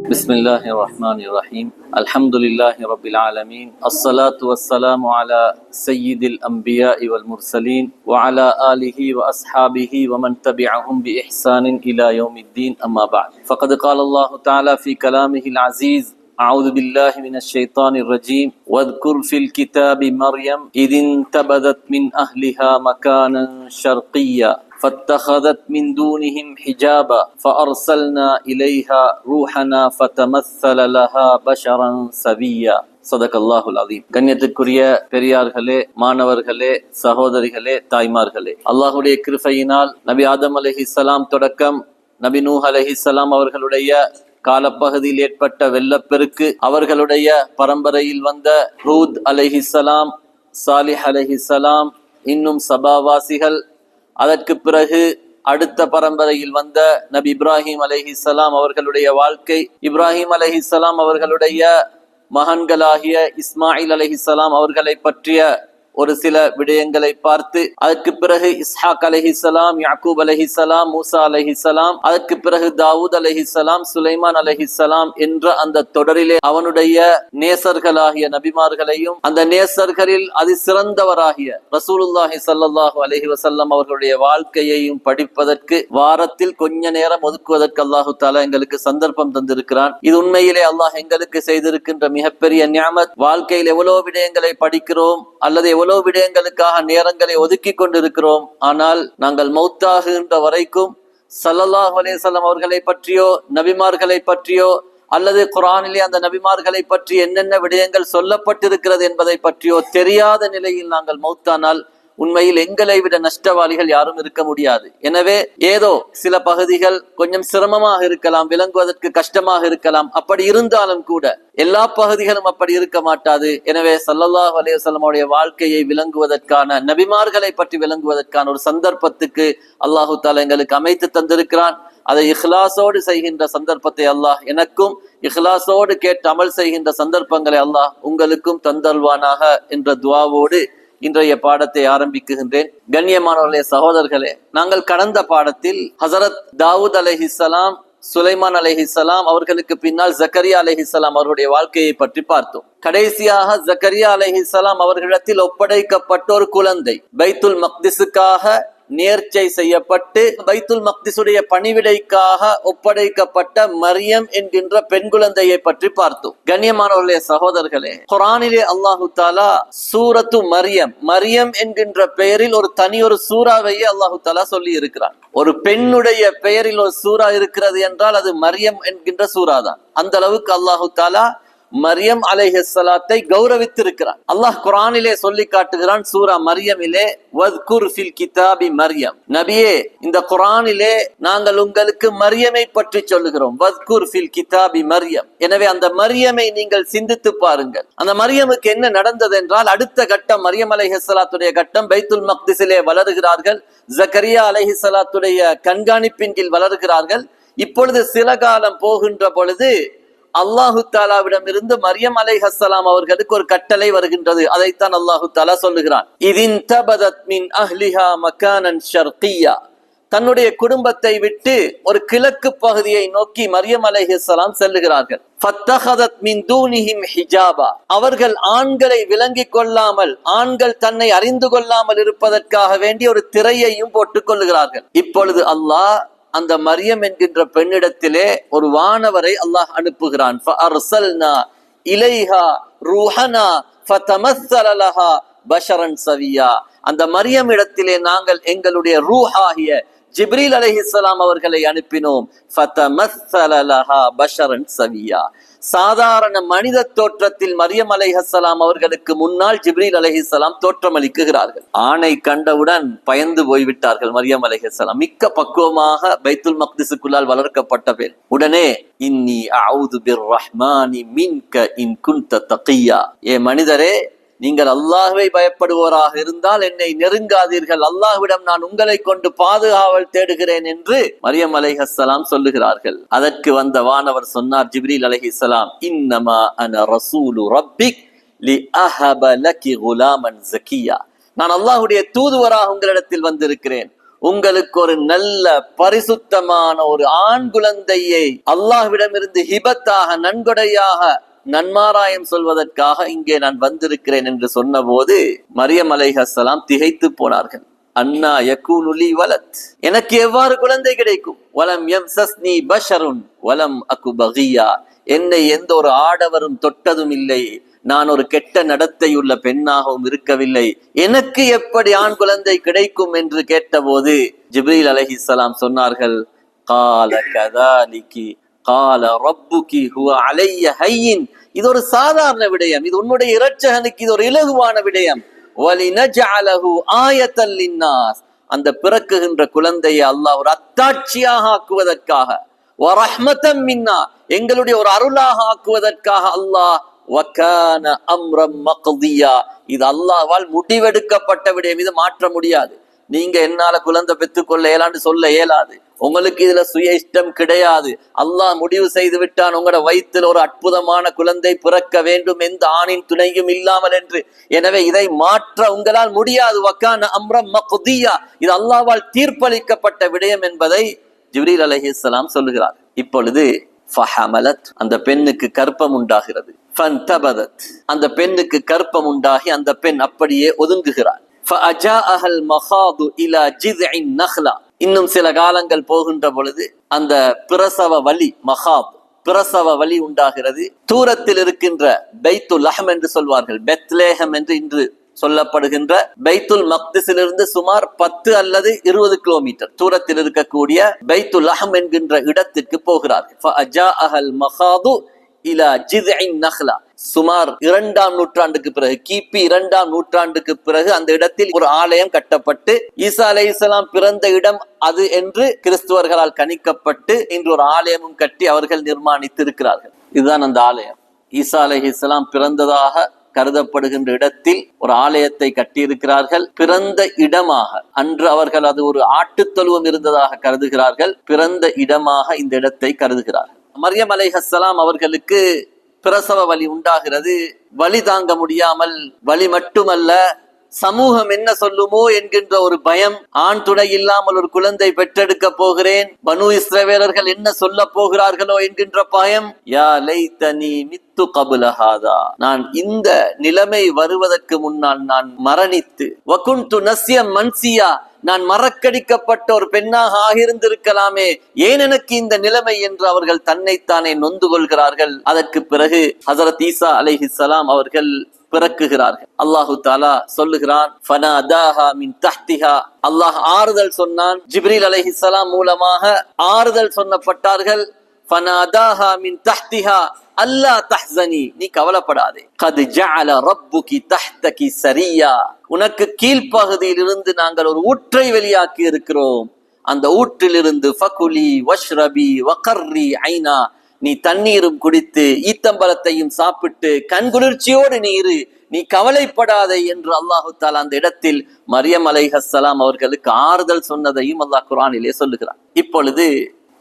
بسم الله الرحمن الرحيم الحمد لله رب العالمين الصلاة والسلام على سيد الأنبياء والمرسلين وعلى آله وأصحابه ومن تبعهم بإحسان إلى يوم الدين أما بعد فقد قال الله تعالى في كلامه العزيز أعوذ بالله من الشيطان الرجيم واذكر في الكتاب مريم إذ انتبذت من أهلها مكانا شرقيا فاتخذت من دونهم حجابا فأرسلنا إليها روحنا فتمثل لها بشرا سويا صدق الله العظيم. கண்ணியத்திற்குரிய பெரியார்களே, மாணவர்களே, சகோதரிகளே, தாய்மார்களே, அல்லாஹுடைய கிருபையினால் நபி ஆதம் அலைஹிஸ்ஸலாம் தொடக்கம் நபி நூஹ் அலைஹிஸ்ஸலாம் அவர்களுடைய காலப்பகுதியில் ஏற்பட்ட வெள்ளப்பெருக்கு, அவர்களுடைய பரம்பரையில் வந்த ஹூத் அலைஹிஸ்ஸலாம், சாலிஹ் அலைஹிஸ்ஸலாம், இன்னும் சபாவாசிகள், அதற்கு பிறகு அடுத்த பரம்பரையில் வந்த நபி இப்ராஹிம் அலைஹிஸ்ஸலாம் அவர்களுடைய வாழ்க்கை, இப்ராஹிம் அலைஹிஸ்ஸலாம் அவர்களுடைய மகன்களாகிய இஸ்மாயில் அலைஹிஸ்ஸலாம் அவர்களை பற்றிய ஒரு சில விடயங்களை பார்த்து, அதற்கு பிறகு இஸ்ஹாக் அலைஹிஸ்ஸலாம், யாக்கூப் அலைஹிஸ்ஸலாம், மூசா அலைஹிஸ்ஸலாம், அதற்கு பிறகு தாவூத் அலைஹிஸ்ஸலாம், சுலைமான் அலைஹிஸ்ஸலாம் என்ற அந்த தொடரிலே அவனுடைய நேசர்களாகிய நபிமார்களையும் அந்த நேசர்களில் அதி சிறந்தவராகிய ரசூலுல்லாஹி ஸல்லல்லாஹு அலைஹி வஸல்லம் அவர்களுடைய வாழ்க்கையையும் படிப்பதற்கு வாரத்தில் கொஞ்ச நேரம் ஒதுக்குவதற்கு அல்லாஹு தஆலா எங்களுக்கு சந்தர்ப்பம் தந்திருக்கிறான். இது உண்மையிலே அல்லாஹ் எங்களுக்கு செய்திருக்கின்ற மிகப்பெரிய நிஅமத். வாழ்க்கையில் எவ்வளவு விடயங்களை படிக்கிறோம் அல்லது எவ்வளவு விடயங்களுக்காக நேரங்களை ஒதுக்கி கொண்டிருக்கிறோம். ஆனால் நாங்கள் மௌத்தாகுகின்ற வரைக்கும் ஸல்லல்லாஹு அலைஹி வஸல்லம் அவர்களை பற்றியோ நபிமார்களை பற்றியோ அல்லது குர்ஆனிலே அந்த நபிமார்களை பற்றி என்னென்ன விடயங்கள் சொல்லப்பட்டிருக்கிறது என்பதை பற்றியோ தெரியாத நிலையில் நாங்கள் மௌத்தானால் உண்மையில் எங்களை விட நஷ்டவாளிகள் யாரும் இருக்க முடியாது. எனவே ஏதோ சில பகுதிகள் கொஞ்சம் சிரமமாக இருக்கலாம், விளங்குவதற்கு கஷ்டமாக இருக்கலாம். அப்படி இருந்தாலும் கூட எல்லா பகுதிகளும் அப்படி இருக்க மாட்டாது. எனவே ஸல்லல்லாஹு அலைஹி வஸல்லம் உடைய வாழ்க்கையை விளங்குவதற்கான, நபிமார்களை பற்றி விளங்குவதற்கான ஒரு சந்தர்ப்பத்துக்கு அல்லாஹு தஆலா எங்களுக்கு அமைத்து தந்திருக்கிறான். அதை இஹ்லாஸோடு செய்கின்ற சந்தர்ப்பத்தை அல்லாஹ் எனக்கும், இஹ்லாஸோடு கேட்டு அமல் செய்கின்ற சந்தர்ப்பங்களை அல்லாஹ் உங்களுக்கும் தந்தல்வானாக என்ற துஆவோடு இன்றைய பாடத்தை ஆரம்பிக்குகின்றேன். கண்ணியமானவர்களே, சகோதரர்களே, நாங்கள் கடந்த பாடத்தில் ஹசரத் தாவூத் அலைஹிஸ்ஸலாம், சுலைமான் அலைஹிஸ்ஸலாம் அவர்களுக்கு பின்னால் ஜக்கரியா அலைஹிஸ்ஸலாம் அவருடைய வாழ்க்கையை பற்றி பார்த்தோம். கடைசியாக ஜக்கரியா அலைஹிஸ்ஸலாம் அவர்களிடத்தில் ஒப்படைக்கப்பட்ட ஒரு குழந்தை, பைத்துல் மக்திஸுக்காக நேர்ச்சை செய்யப்பட்டு பைத்துல் மக்திஸுடைய பணிவிடைக்காக ஒப்படைக்கப்பட்ட மரியம் என்கின்ற பெண் குழந்தையை பற்றி பார்த்தோம். கண்ணியமானவர்களே, சகோதரர்களே, குர்ஆனிலே அல்லாஹு தஆலா சூரத்து மரியம், மரியம் என்கின்ற பெயரில் ஒரு தனி ஒரு சூறாவையே அல்லாஹு தஆலா சொல்லி இருக்கிறான். ஒரு பெண்ணுடைய பெயரில் ஒரு சூறா இருக்கிறது என்றால் அது மரியம் என்கின்ற சூறா தான். அந்த அளவுக்கு அல்லாஹு தஆலா மரியம் அலைஹிஸ்ஸலாத்தை கௌரவித்திருக்கிறான். அல்லாஹ் குர்ஆனிலே சொல்லி காட்டுகிறான் சூரா மரியமிலே, வத்குர் ஃபில் கிதாபி மரியம், நபியே இந்த குர்ஆனிலே நாங்கள் உங்களுக்கு மரியமை பற்றி சொல்லுகிறோம். வத்குர் ஃபில் கிதாபி மரியம். எனவே அந்த மரியமை நீங்கள் சிந்தித்து பாருங்கள். அந்த மரியமுக்கு என்ன நடந்தது என்றால், அடுத்த கட்டம் மரியம் அலைஹிஸ்ஸலாத்துடைய கட்டம், பைத்துல் மக்திஸிலே வளருகிறார்கள், ஜக்கரியா அலைஹிஸ்ஸலாத்துடைய கண்காணிப்பின் கீழ் வளருகிறார்கள். இப்பொழுது சில காலம் போகின்ற பொழுது அல்லாஹு தாலாவிடம் இருந்து மரியம் அலைஹிஸ்ஸலாம் அவர்களுக்கு ஒரு கட்டளை வருகின்றது. அதைத்தான் அல்லாஹு தாலா சொல்லுகிறான். இதின்தபதத் மின் அஹ்லிஹா மகானன் ஷர்கியா, தன்னுடைய குடும்பத்தை விட்டு ஒரு கிழக்கு பகுதியை நோக்கி மரியம் அலைஹிஸ்ஸலாம் செல்லுகிறார்கள். ஃபத்தஹதத் மின் தூனிஹிம் ஹிஜாபா, அவர்கள் ஆண்களை விளங்கிக் கொள்ளாமல், ஆண்கள் தன்னை அறிந்து கொள்ளாமல் இருப்பதற்காக வேண்டி ஒரு திரையையும் போட்டுக் கொள்ளுகிறார்கள். இப்பொழுது அல்லாஹ் அந்த மரியம் என்கின்ற பெண்ணிடத்திலே ஒரு வானவரை அல்லாஹ் அனுப்புகிறான். ஃபஅர்ஸல்னா இலைஹா ரூஹனா ஃபதமஸ்ஸல லஹா பஷரன் சவியா, அந்த மரியம் இடத்திலே நாங்கள் எங்களுடைய ரூஹாகிய ஜிப்ரீல் அலைஹிஸ்ஸலாம் அவர்களை அனுப்பினோம். ஃபதமஸ்ஸல லஹா பஷரன் சவியா, சாதாரண மனித தோற்றத்தில் மரியம் அலைஹிஸ்ஸலாம் அவர்களுக்கு முன்னால் ஜிப்ரீல் அலைஹிஸ்ஸலாம் தோற்றமளிக்குகிறார்கள். ஆணை கண்டவுடன் பயந்து போய்விட்டார்கள் மரியம் அலைஹிஸ்ஸலாம். மிக்க பக்குவமாக பைத்துல் மக்திஸுக்குள்ளால் வளர்க்கப்பட்ட பேர். உடனே இன்னி அஊது பிர்ரஹ்மானி மின்க இன் குன்த தகியா, ஏ மனிதரே, நீங்கள் அல்லாஹ்வை பயப்படுவோராக இருந்தால் என்னை நெருங்காதீர்கள், அல்லாஹ்விடம் நான் உங்களை கொண்டு பாதுகாவல் தேடுகிறேன் என்று மரியம் அலைஹிஸ்ஸலாம் சொல்லுகிறார்கள். அதற்கு வந்த வானவர் சொன்னார், ஜிப்ரீல் அலைஹிஸ்ஸலாம், இன்னமா அன ரசூலு ரப்பிக் லி அஹப லகி குலாமன் ஜக்கியா, நான் அல்லாஹ்வுடைய தூதுவராக உங்களிடத்தில் வந்திருக்கிறேன், உங்களுக்கு ஒரு நல்ல பரிசுத்தமான ஒரு ஆண் குழந்தையை அல்லாஹ்விடமிருந்து ஹிபத்தாக நன்கொடையாக நன்மாராயம் சொல்வதற்காக இங்கே நான் வந்திருக்கிறேன் என்று சொன்ன போது மரியம் அலைஹிஸ்ஸலாம் திகைத்து போனார்கள். அன்னா யகூனு லீ வலத், எனக்கு எவ்வாறு குழந்தை கிடைக்கும்? வலம் யம்சஸ்னி பஷருன் வலம் அகு பகியா, என்னை எந்த ஒரு ஆடவரும் தொட்டதும் இல்லை, நான் ஒரு கெட்ட நடத்தையுள்ள பெண்ணாகவும் இருக்கவில்லை, எனக்கு எப்படி ஆண் குழந்தை கிடைக்கும் என்று கேட்டபோது ஜிப்ரீல் அலைஹிஸ்ஸலாம் சொன்னார்கள், கால கதாலிகி கால ரப்புகி ஹுவ அலைய ஹய்யின், இது ஒரு சாதாரண விடயம், இது உன்னுடைய இரட்சகனுக்கு இது ஒரு இலகுவான விடயம். வலினஜஅலஹு ஆயத்தல் லின்னாஸ், அந்த பிறக்குகின்ற குழந்தையை அல்லாஹ் ஒரு அத்தாட்சியாக ஆக்குவதற்காக, வரஹ்மத்தம் மின்னா, எங்களுடைய ஒரு அருளாக ஆக்குவதற்காக அல்லாஹ், வகான அம்ரம் மக்தியா, இது அல்லாஹ்வால் முடிவெடுக்கப்பட்ட விடயம், இது மாற்ற முடியாது. நீங்க என்னால குழந்தை பெற்றுக்கொள்ள இயலான்னு சொல்ல இயலாது, உங்களுக்கு இதுல சுய இஷ்டம் கிடையாது. அல்லாஹ் முடிவு செய்து விட்டான் உங்களோட வயிற்றில் ஒரு அற்புதமான குழந்தை பிறக்க வேண்டும், எந்த ஆணின் துணையும் இல்லாமல் என்று. எனவே இதை மாற்ற உங்களால் முடியாது. வக்கான அம்ரம் மக்தியா, இது அல்லாஹ்வால் தீர்ப்பளிக்கப்பட்ட விடயம் என்பதை ஜிப்ரீல் அலைஹிஸ்ஸலாம் சொல்லுகிறார். இப்பொழுது ஃபஹமலத், அந்த பெண்ணுக்கு கர்ப்பம் உண்டாகிறது. ஃபன்தபதத், அந்த பெண்ணுக்கு கர்ப்பம் உண்டாகி அந்த பெண் அப்படியே ஒதுங்குகிறார். ஃபஅஜாஅஹல் மகாது இலா ஜித்இன் நஹ்லா, இன்னும் சில காலங்கள் போகின்ற பொழுது அந்த பிரசவ வலி, மகாப் பிரசவ வலி உண்டாகிறது. தூரத்தில் இருக்கின்ற பைத்துல் லஹம் என்று சொல்வார்கள், பெத்லேஹம் என்று இன்று சொல்லப்படுகின்ற பைத்துல் மக்திஸிலிருந்து சுமார் 10 அல்லது 20 கிலோமீட்டர் தூரத்தில் இருக்கக்கூடிய பைத்துல் லஹம் என்கின்ற இடத்திற்கு போகிறார்கள். ஃபஅஜாஅஹல் மகாது இலா ஜித்இன் நஹ்லா, சுமார் 2ஆம் நூற்றாண்டுக்கு பிறகு, கிபி 2ஆம் நூற்றாண்டுக்கு பிறகு அந்த இடத்தில் ஒரு ஆலயம் கட்டப்பட்டு, ஈசா அலைஹிஸ்ஸலாம் பிறந்த இடம் அது என்று கிறிஸ்துவர்களால் கணிக்கப்பட்டு இன்று ஒரு ஆலயமும் கட்டி அவர்கள் நிர்மாணித்து இருக்கிறார்கள். இதுதான் அந்த ஆலயம். ஈசா அலைஹிஸ்ஸலாம் பிறந்ததாக கருதப்படுகின்ற இடத்தில் ஒரு ஆலயத்தை கட்டியிருக்கிறார்கள். பிறந்த இடமாக, அன்று அவர்கள் அது ஒரு ஆட்டுத்தொழுவம் இருந்ததாக கருதுகிறார்கள், பிறந்த இடமாக இந்த இடத்தை கருதுகிறார்கள். மரியம் அலைஹிஸ்ஸலாம் அவர்களுக்கு பிரசவ வலி உண்டாகிறது. வலி தாங்க முடியாமல், வலி மட்டுமல்ல, சமூகம் என்ன சொல்லுமோ என்கின்ற ஒரு பயம், ஆண் துணை இல்லாமல் ஒரு குழந்தை பெற்றெடுக்க போகிறேன், பனு இஸ்ரவேலர்கள் என்ன சொல்ல போகிறார்களோ என்கின்ற பயம். யா லைத்தனி மித்து கபுல ஹாதா, நான் இந்த நிலைமை வருவதற்கு முன்னால் நான் மரணித்து, வகுன்து நஸ்யம் மன்சியா, நான் மறக்கடிக்கப்பட்ட ஒரு பெண்ணாக ஆகியிருந்திருக்கலாமே, ஏன் எனக்கு இந்த நிலைமை என்று அவர்கள் தன்னைத்தானே நொந்து கொள்கிறார்கள். அதற்கு பிறகு ஹஸரத் ஈசா அலைஹிஸ்ஸலாம் அவர்கள் பிறக்குகிறார்கள். அல்லாஹு தஆலா சொல்லுகிறான், ஃபனாதாஹா மின் தஹ்திஹா, அல்லாஹ் ஆறுதல் சொன்னான். ஜிப்ரீல் அலைஹிஸ்ஸலாம் மூலமாக ஆறுதல் சொன்னப்பட்டார்கள். ஃபனாதாஹா மின் தஹ்திஹா அல்லா தஹ்ஸனி, நீ கவலைப்படாதே. கத் ஜஅல ரப்புகி தஹ்தகி சரியா, உனக்கு கீழ்ப்பகுதியில் இருந்து நாங்கள் ஒரு ஊற்றை வெளியாக்கி இருக்கிறோம். அந்த ஊற்றிலிருந்து ஃபகுலி வஷ்ரபி வகர்ரி ஐனா, நீ தண்ணீரும் குடித்து ஈத்தம்பலத்தையும் சாப்பிட்டு கண்குளிர்ச்சியோடு நீ இரு, நீ கவலைப்படாதே என்று அல்லாஹு தஆலா அந்த இடத்தில் மரியம் அலைஹிஸ்ஸலாம் அவர்களுக்கு ஆறுதல் சொன்னதையும் அல்லாஹ் குர்ஆனிலே சொல்லுகிறார். இப்பொழுது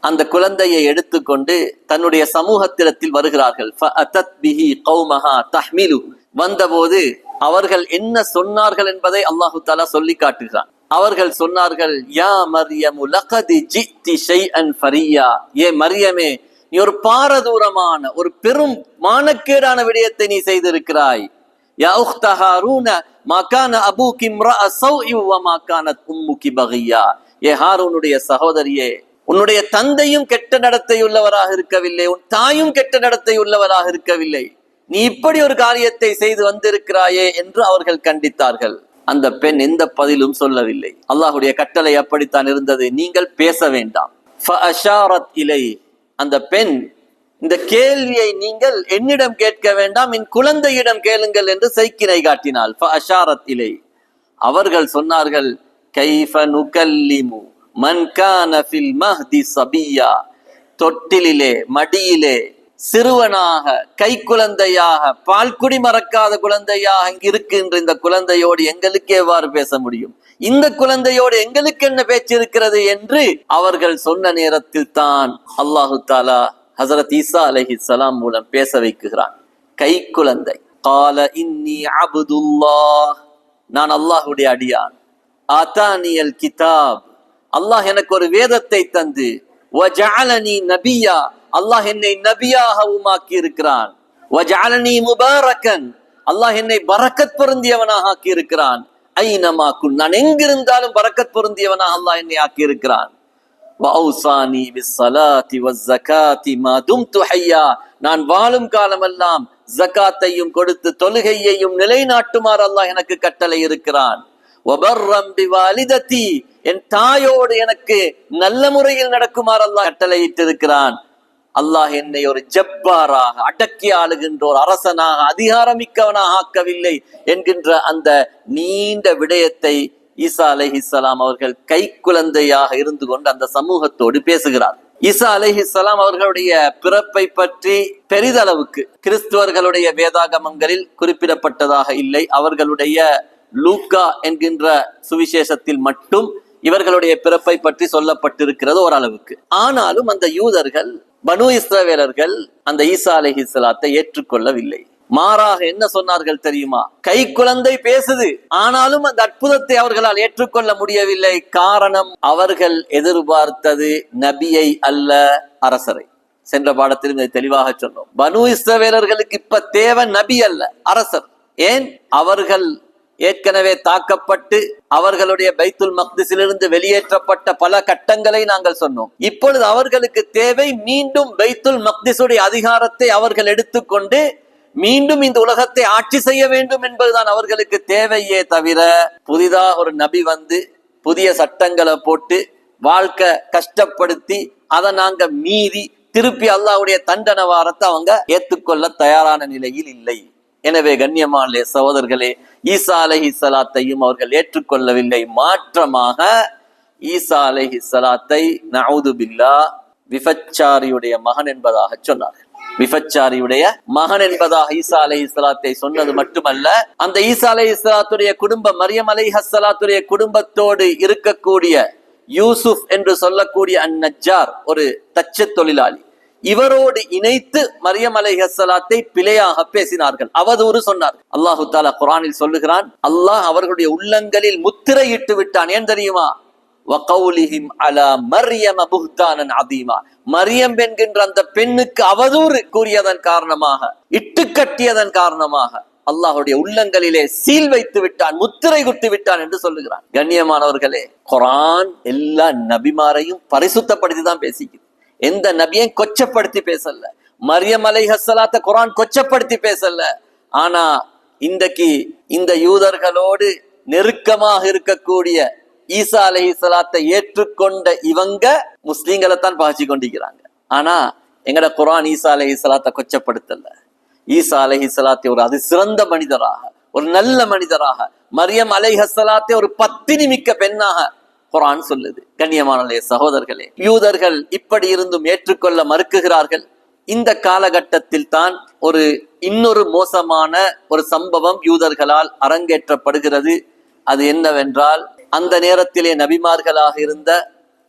அந்த குழந்தையை எடுத்துக்கொண்டு தன்னுடைய சமூகத்திடத்தில் வருகிறார்கள். ஃபஅதத் பிஹி கௌமஹா தஹ்மிலு, வந்தபோது அவர்கள் என்ன சொன்னார்கள் என்பதை அல்லாஹு தஆலா சொல்லி காட்டுகிறான். அவர்கள் சொன்னார்கள், யா மர்யமு லகத் ஜித்தி ஷைஅன் ஃபரியா, ஏ மரியமே, நீ ஒரு பாரதூரமான ஒரு பெரும் மானக்கேடான விடயத்தை நீ செய்திருக்கிறாய். யா உக்த ஹாரூன மா கான அபூகி இம்ரஅ ஸௌஇ வ மா கானத் உம்முகி பகியா, ஏ ஹாரூனுடைய சகோதரியே, உன்னுடைய தந்தையும் கெட்ட நடத்தை உள்ளவராக இருக்கவில்லை, உன் தாயும் கெட்ட நடத்தை உள்ளவராக இருக்கவில்லை, நீ இப்படி ஒரு காரியத்தை செய்து வந்திருக்கிறாயே என்று அவர்கள் கண்டித்தார்கள். அந்த பெண் எந்த பதிலும் சொல்லவில்லை. அல்லாஹ்வுடைய கட்டளை அப்படித்தான் இருந்தது, நீங்கள் பேச வேண்டாம். ஃபஅஷாரத் இலை, அந்த பெண், இந்த கேள்வியை நீங்கள் என்னிடம் கேட்க வேண்டாம், என் குழந்தையிடம் கேளுங்கள் என்று சைக்கினை காட்டினாள். ஃபஅஷாரத் இலை, அவர்கள் சொன்னார்கள், கைஃப நுகல்லிமு மன் கான ஃபில் மஹ்தி சபியா, தொட்டிலே மடியிலே சிறுவனாக கை குழந்தையாக பால்குடி மறக்காத குழந்தையாக இருக்கின்ற இந்த குழந்தையோடு எங்களுக்கு எவ்வாறு பேச முடியும், இந்த குழந்தையோடு எங்களுக்கு என்ன பேச்சு இருக்கிறது என்று அவர்கள் சொன்ன நேரத்தில் தான் அல்லாஹு தஆலா ஹஸரத் ஈசா அலைஹிஸ்ஸலாம் மூலம் பேச வைக்குகிறான். கை குழந்தை, கால இன்னி அப்துல்லாஹ், நான் அல்லாஹ்வுடைய அடியான், ஆதானியல் கிதாப், அல்லாஹ் எனக்கு ஒரு வேதத்தை தந்து வஜஅலனி நபியா, அல்லாஹ் என்னை நபியாகவும் ஆக்கி இருக்கிறான். வஜஅலனி முபாரக்கன், அல்லாஹ் என்னை பரக்கத் பொருந்தியவனாக ஆக்கி இருக்கிறான். ஐனமா குன், நான் எங்கிருந்தாலும் பரக்கத் பொருந்தியவனாக அல்லாஹ் என்னை ஆக்கி இருக்கிறான். வஅௌசானி பிஸ்ஸலாத்தி வஸ்ஸகாத்தி மா தும்து ஹய்யா, நான் வாழும் காலமெல்லாம் ஜகாத்தையும் கொடுத்து தொழுகையையும் நிலைநாட்டுமாறு அல்லாஹ் எனக்கு கட்டளை இருக்கிறான். வபர்ரம் பிவாலிததி, என் தாயோடு எனக்கு நல்ல முறையில் நடக்குமாறு அல்லாஹ் கட்டளையிட்டு இருக்கிறான். அல்லாஹ் என்னை ஒரு ஜப்பாராக, அடக்கி ஆளுகின்ற ஒரு அரசனாக, அதிகாரமிக்கவனாக ஆக்கவில்லை என்கின்ற அந்த நீண்ட விடயத்தை ஈசா அலைஹிஸ்ஸலாம் அவர்கள் கை குழந்தையாக இருந்து கொண்டு அந்த சமூகத்தோடு பேசுகிறார். ஈசா அலைஹிஸ்ஸலாம் அவர்களுடைய பிறப்பை பற்றி பெரிதளவுக்கு கிறிஸ்துவர்களுடைய வேதாகமங்களில் குறிப்பிடப்பட்டதாக இல்லை. அவர்களுடைய லூக்கா என்கின்ற சுவிசேஷத்தில் மட்டும் இவர்களுடைய பிறப்பை பற்றி சொல்லப்பட்டிருக்கிறது ஓரளவுக்கு. ஆனாலும் அந்த யூதர்கள், பனு இஸ்ரவேலர்கள் அந்த ஈசா அலைஹிஸ்ஸலாத்தை ஏற்றுக்கொள்ளவில்லை. மாறாக என்ன சொன்னார்கள் தெரியுமா? கை குழந்தை பேசுது, ஆனாலும் அந்த அற்புதத்தை அவர்களால் ஏற்றுக்கொள்ள முடியவில்லை. காரணம், அவர்கள் எதிர்பார்த்தது நபியை அல்ல, அரசரை. சென்ற பாடத்தில் இதை தெளிவாக சொன்னோம். பனு இஸ்ரவேலர்களுக்கு இப்ப தேவை நபி அல்ல, அரசர். ஏன்? அவர்கள் ஏற்கனவே தாக்கப்பட்டு அவர்களுடைய பைத்துல் மக்திஸிலிருந்து வெளியேற்றப்பட்ட பல கட்டங்களை நாங்கள் சொன்னோம். இப்பொழுது அவர்களுக்கு தேவை மீண்டும் பைத்துல் மக்திஸுடைய அதிகாரத்தை அவர்கள் எடுத்துக்கொண்டு மீண்டும் இந்த உலகத்தை ஆட்சி செய்ய வேண்டும் என்பதுதான் அவர்களுக்கு தேவையே தவிர, புதிதாக ஒரு நபி வந்து புதிய சட்டங்களை போட்டு வாழ்க்கை கஷ்டப்படுத்தி அதை நாங்க மீறி திருப்பி அல்லாஹ்வுடைய தண்டனை வாரத்தை அவங்க ஏற்றுக்கொள்ள தயாரான நிலையில் இல்லை. எனவே கண்ணியமான சகோதரர்களே, ஈசா அலைஹிஸ்ஸலாத்தையும் அவர்கள் ஏற்றுக்கொள்ளவில்லை. மாற்றமாக ஈசா அலைஹிஸ்ஸலாத்தை நஊது பில்லாஹ் விபச்சாரியுடைய மகன் என்பதாக சொன்னார்கள். விபச்சாரியுடைய மகன் என்பதாக ஈசா அலைஹிஸ்ஸலாத்தை சொன்னது மட்டுமல்ல, அந்த ஈசா அலைஹிஸ்ஸலாத்துடைய குடும்பம், மரியம் அலைஹிஸ்ஸலாத்துடைய குடும்பத்தோடு இருக்கக்கூடிய யூசுப் என்று சொல்லக்கூடிய அந்நஜ்ஜார், ஒரு தச்சு தொழிலாளி, இவரோடு இணைத்து மரியம் அலைஹிஸ்ஸலாத்தை பிழையாக பேசினார்கள், அவதூறு சொன்னார். அல்லாஹு தஆலா குர்ஆனில் சொல்லுகிறான், அல்லாஹ் அவர்களுடைய உள்ளங்களில் முத்திரையிட்டு விட்டான். ஏன் தெரியுமா? வகௌலிஹிம் அலா மர்யம புஹ்தானன் அதீமா, மரியம் என்கின்ற அந்த பெண்ணுக்கு அவதூறு கூறியதன் காரணமாக, இட்டு கட்டியதன் காரணமாக அல்லாஹுடைய உள்ளங்களிலே சீல் வைத்து விட்டான், முத்திரை குத்தி விட்டான் என்று சொல்லுகிறான். கண்ணியமானவர்களே, குர்ஆன் எல்லா நபிமாரையும் பரிசுத்தப்படுத்தி தான் பேசிக்குது. எந்த நபியையும் கொச்சப்படுத்தி பேசல. மரியம் அலைஹிஸ்ஸலாத்தை குர்ஆன் கொச்சப்படுத்தி பேசல. ஆனா இன்றைக்கு இந்த யூதர்களோடு நெருக்கமாக இருக்கக்கூடிய ஈசா அலைஹிஸ்ஸலாத்தை ஏற்றுக்கொண்ட இவங்க முஸ்லீம்களை தான் பகைச்சு கொண்டிருக்கிறாங்க. ஆனா எங்கட குர்ஆன் ஈசா அலைஹிஸ்ஸலாத்தை கொச்சப்படுத்தல. ஈசா அலைஹிஸ்ஸலாத்தை ஒரு அது சிறந்த மனிதராக, ஒரு நல்ல மனிதராக, மரியம் அலைஹிஸ்ஸலாத்தை ஒரு பத்தினி மிக்க பெண்ணாக குர்ஆன் சொல்லுது. கண்ணியமான சகோதரர்களே, யூதர்கள் இப்படி இருந்தும் ஏற்றுக்கொள்ள மறுக்குகிறார்கள். இந்த காலகட்டத்தில் தான் இன்னொரு மோசமான ஒரு சம்பவம் யூதர்களால் அரங்கேற்றப்படுகிறது. அது என்னவென்றால், அந்த நேரத்திலே நபிமார்களாக இருந்த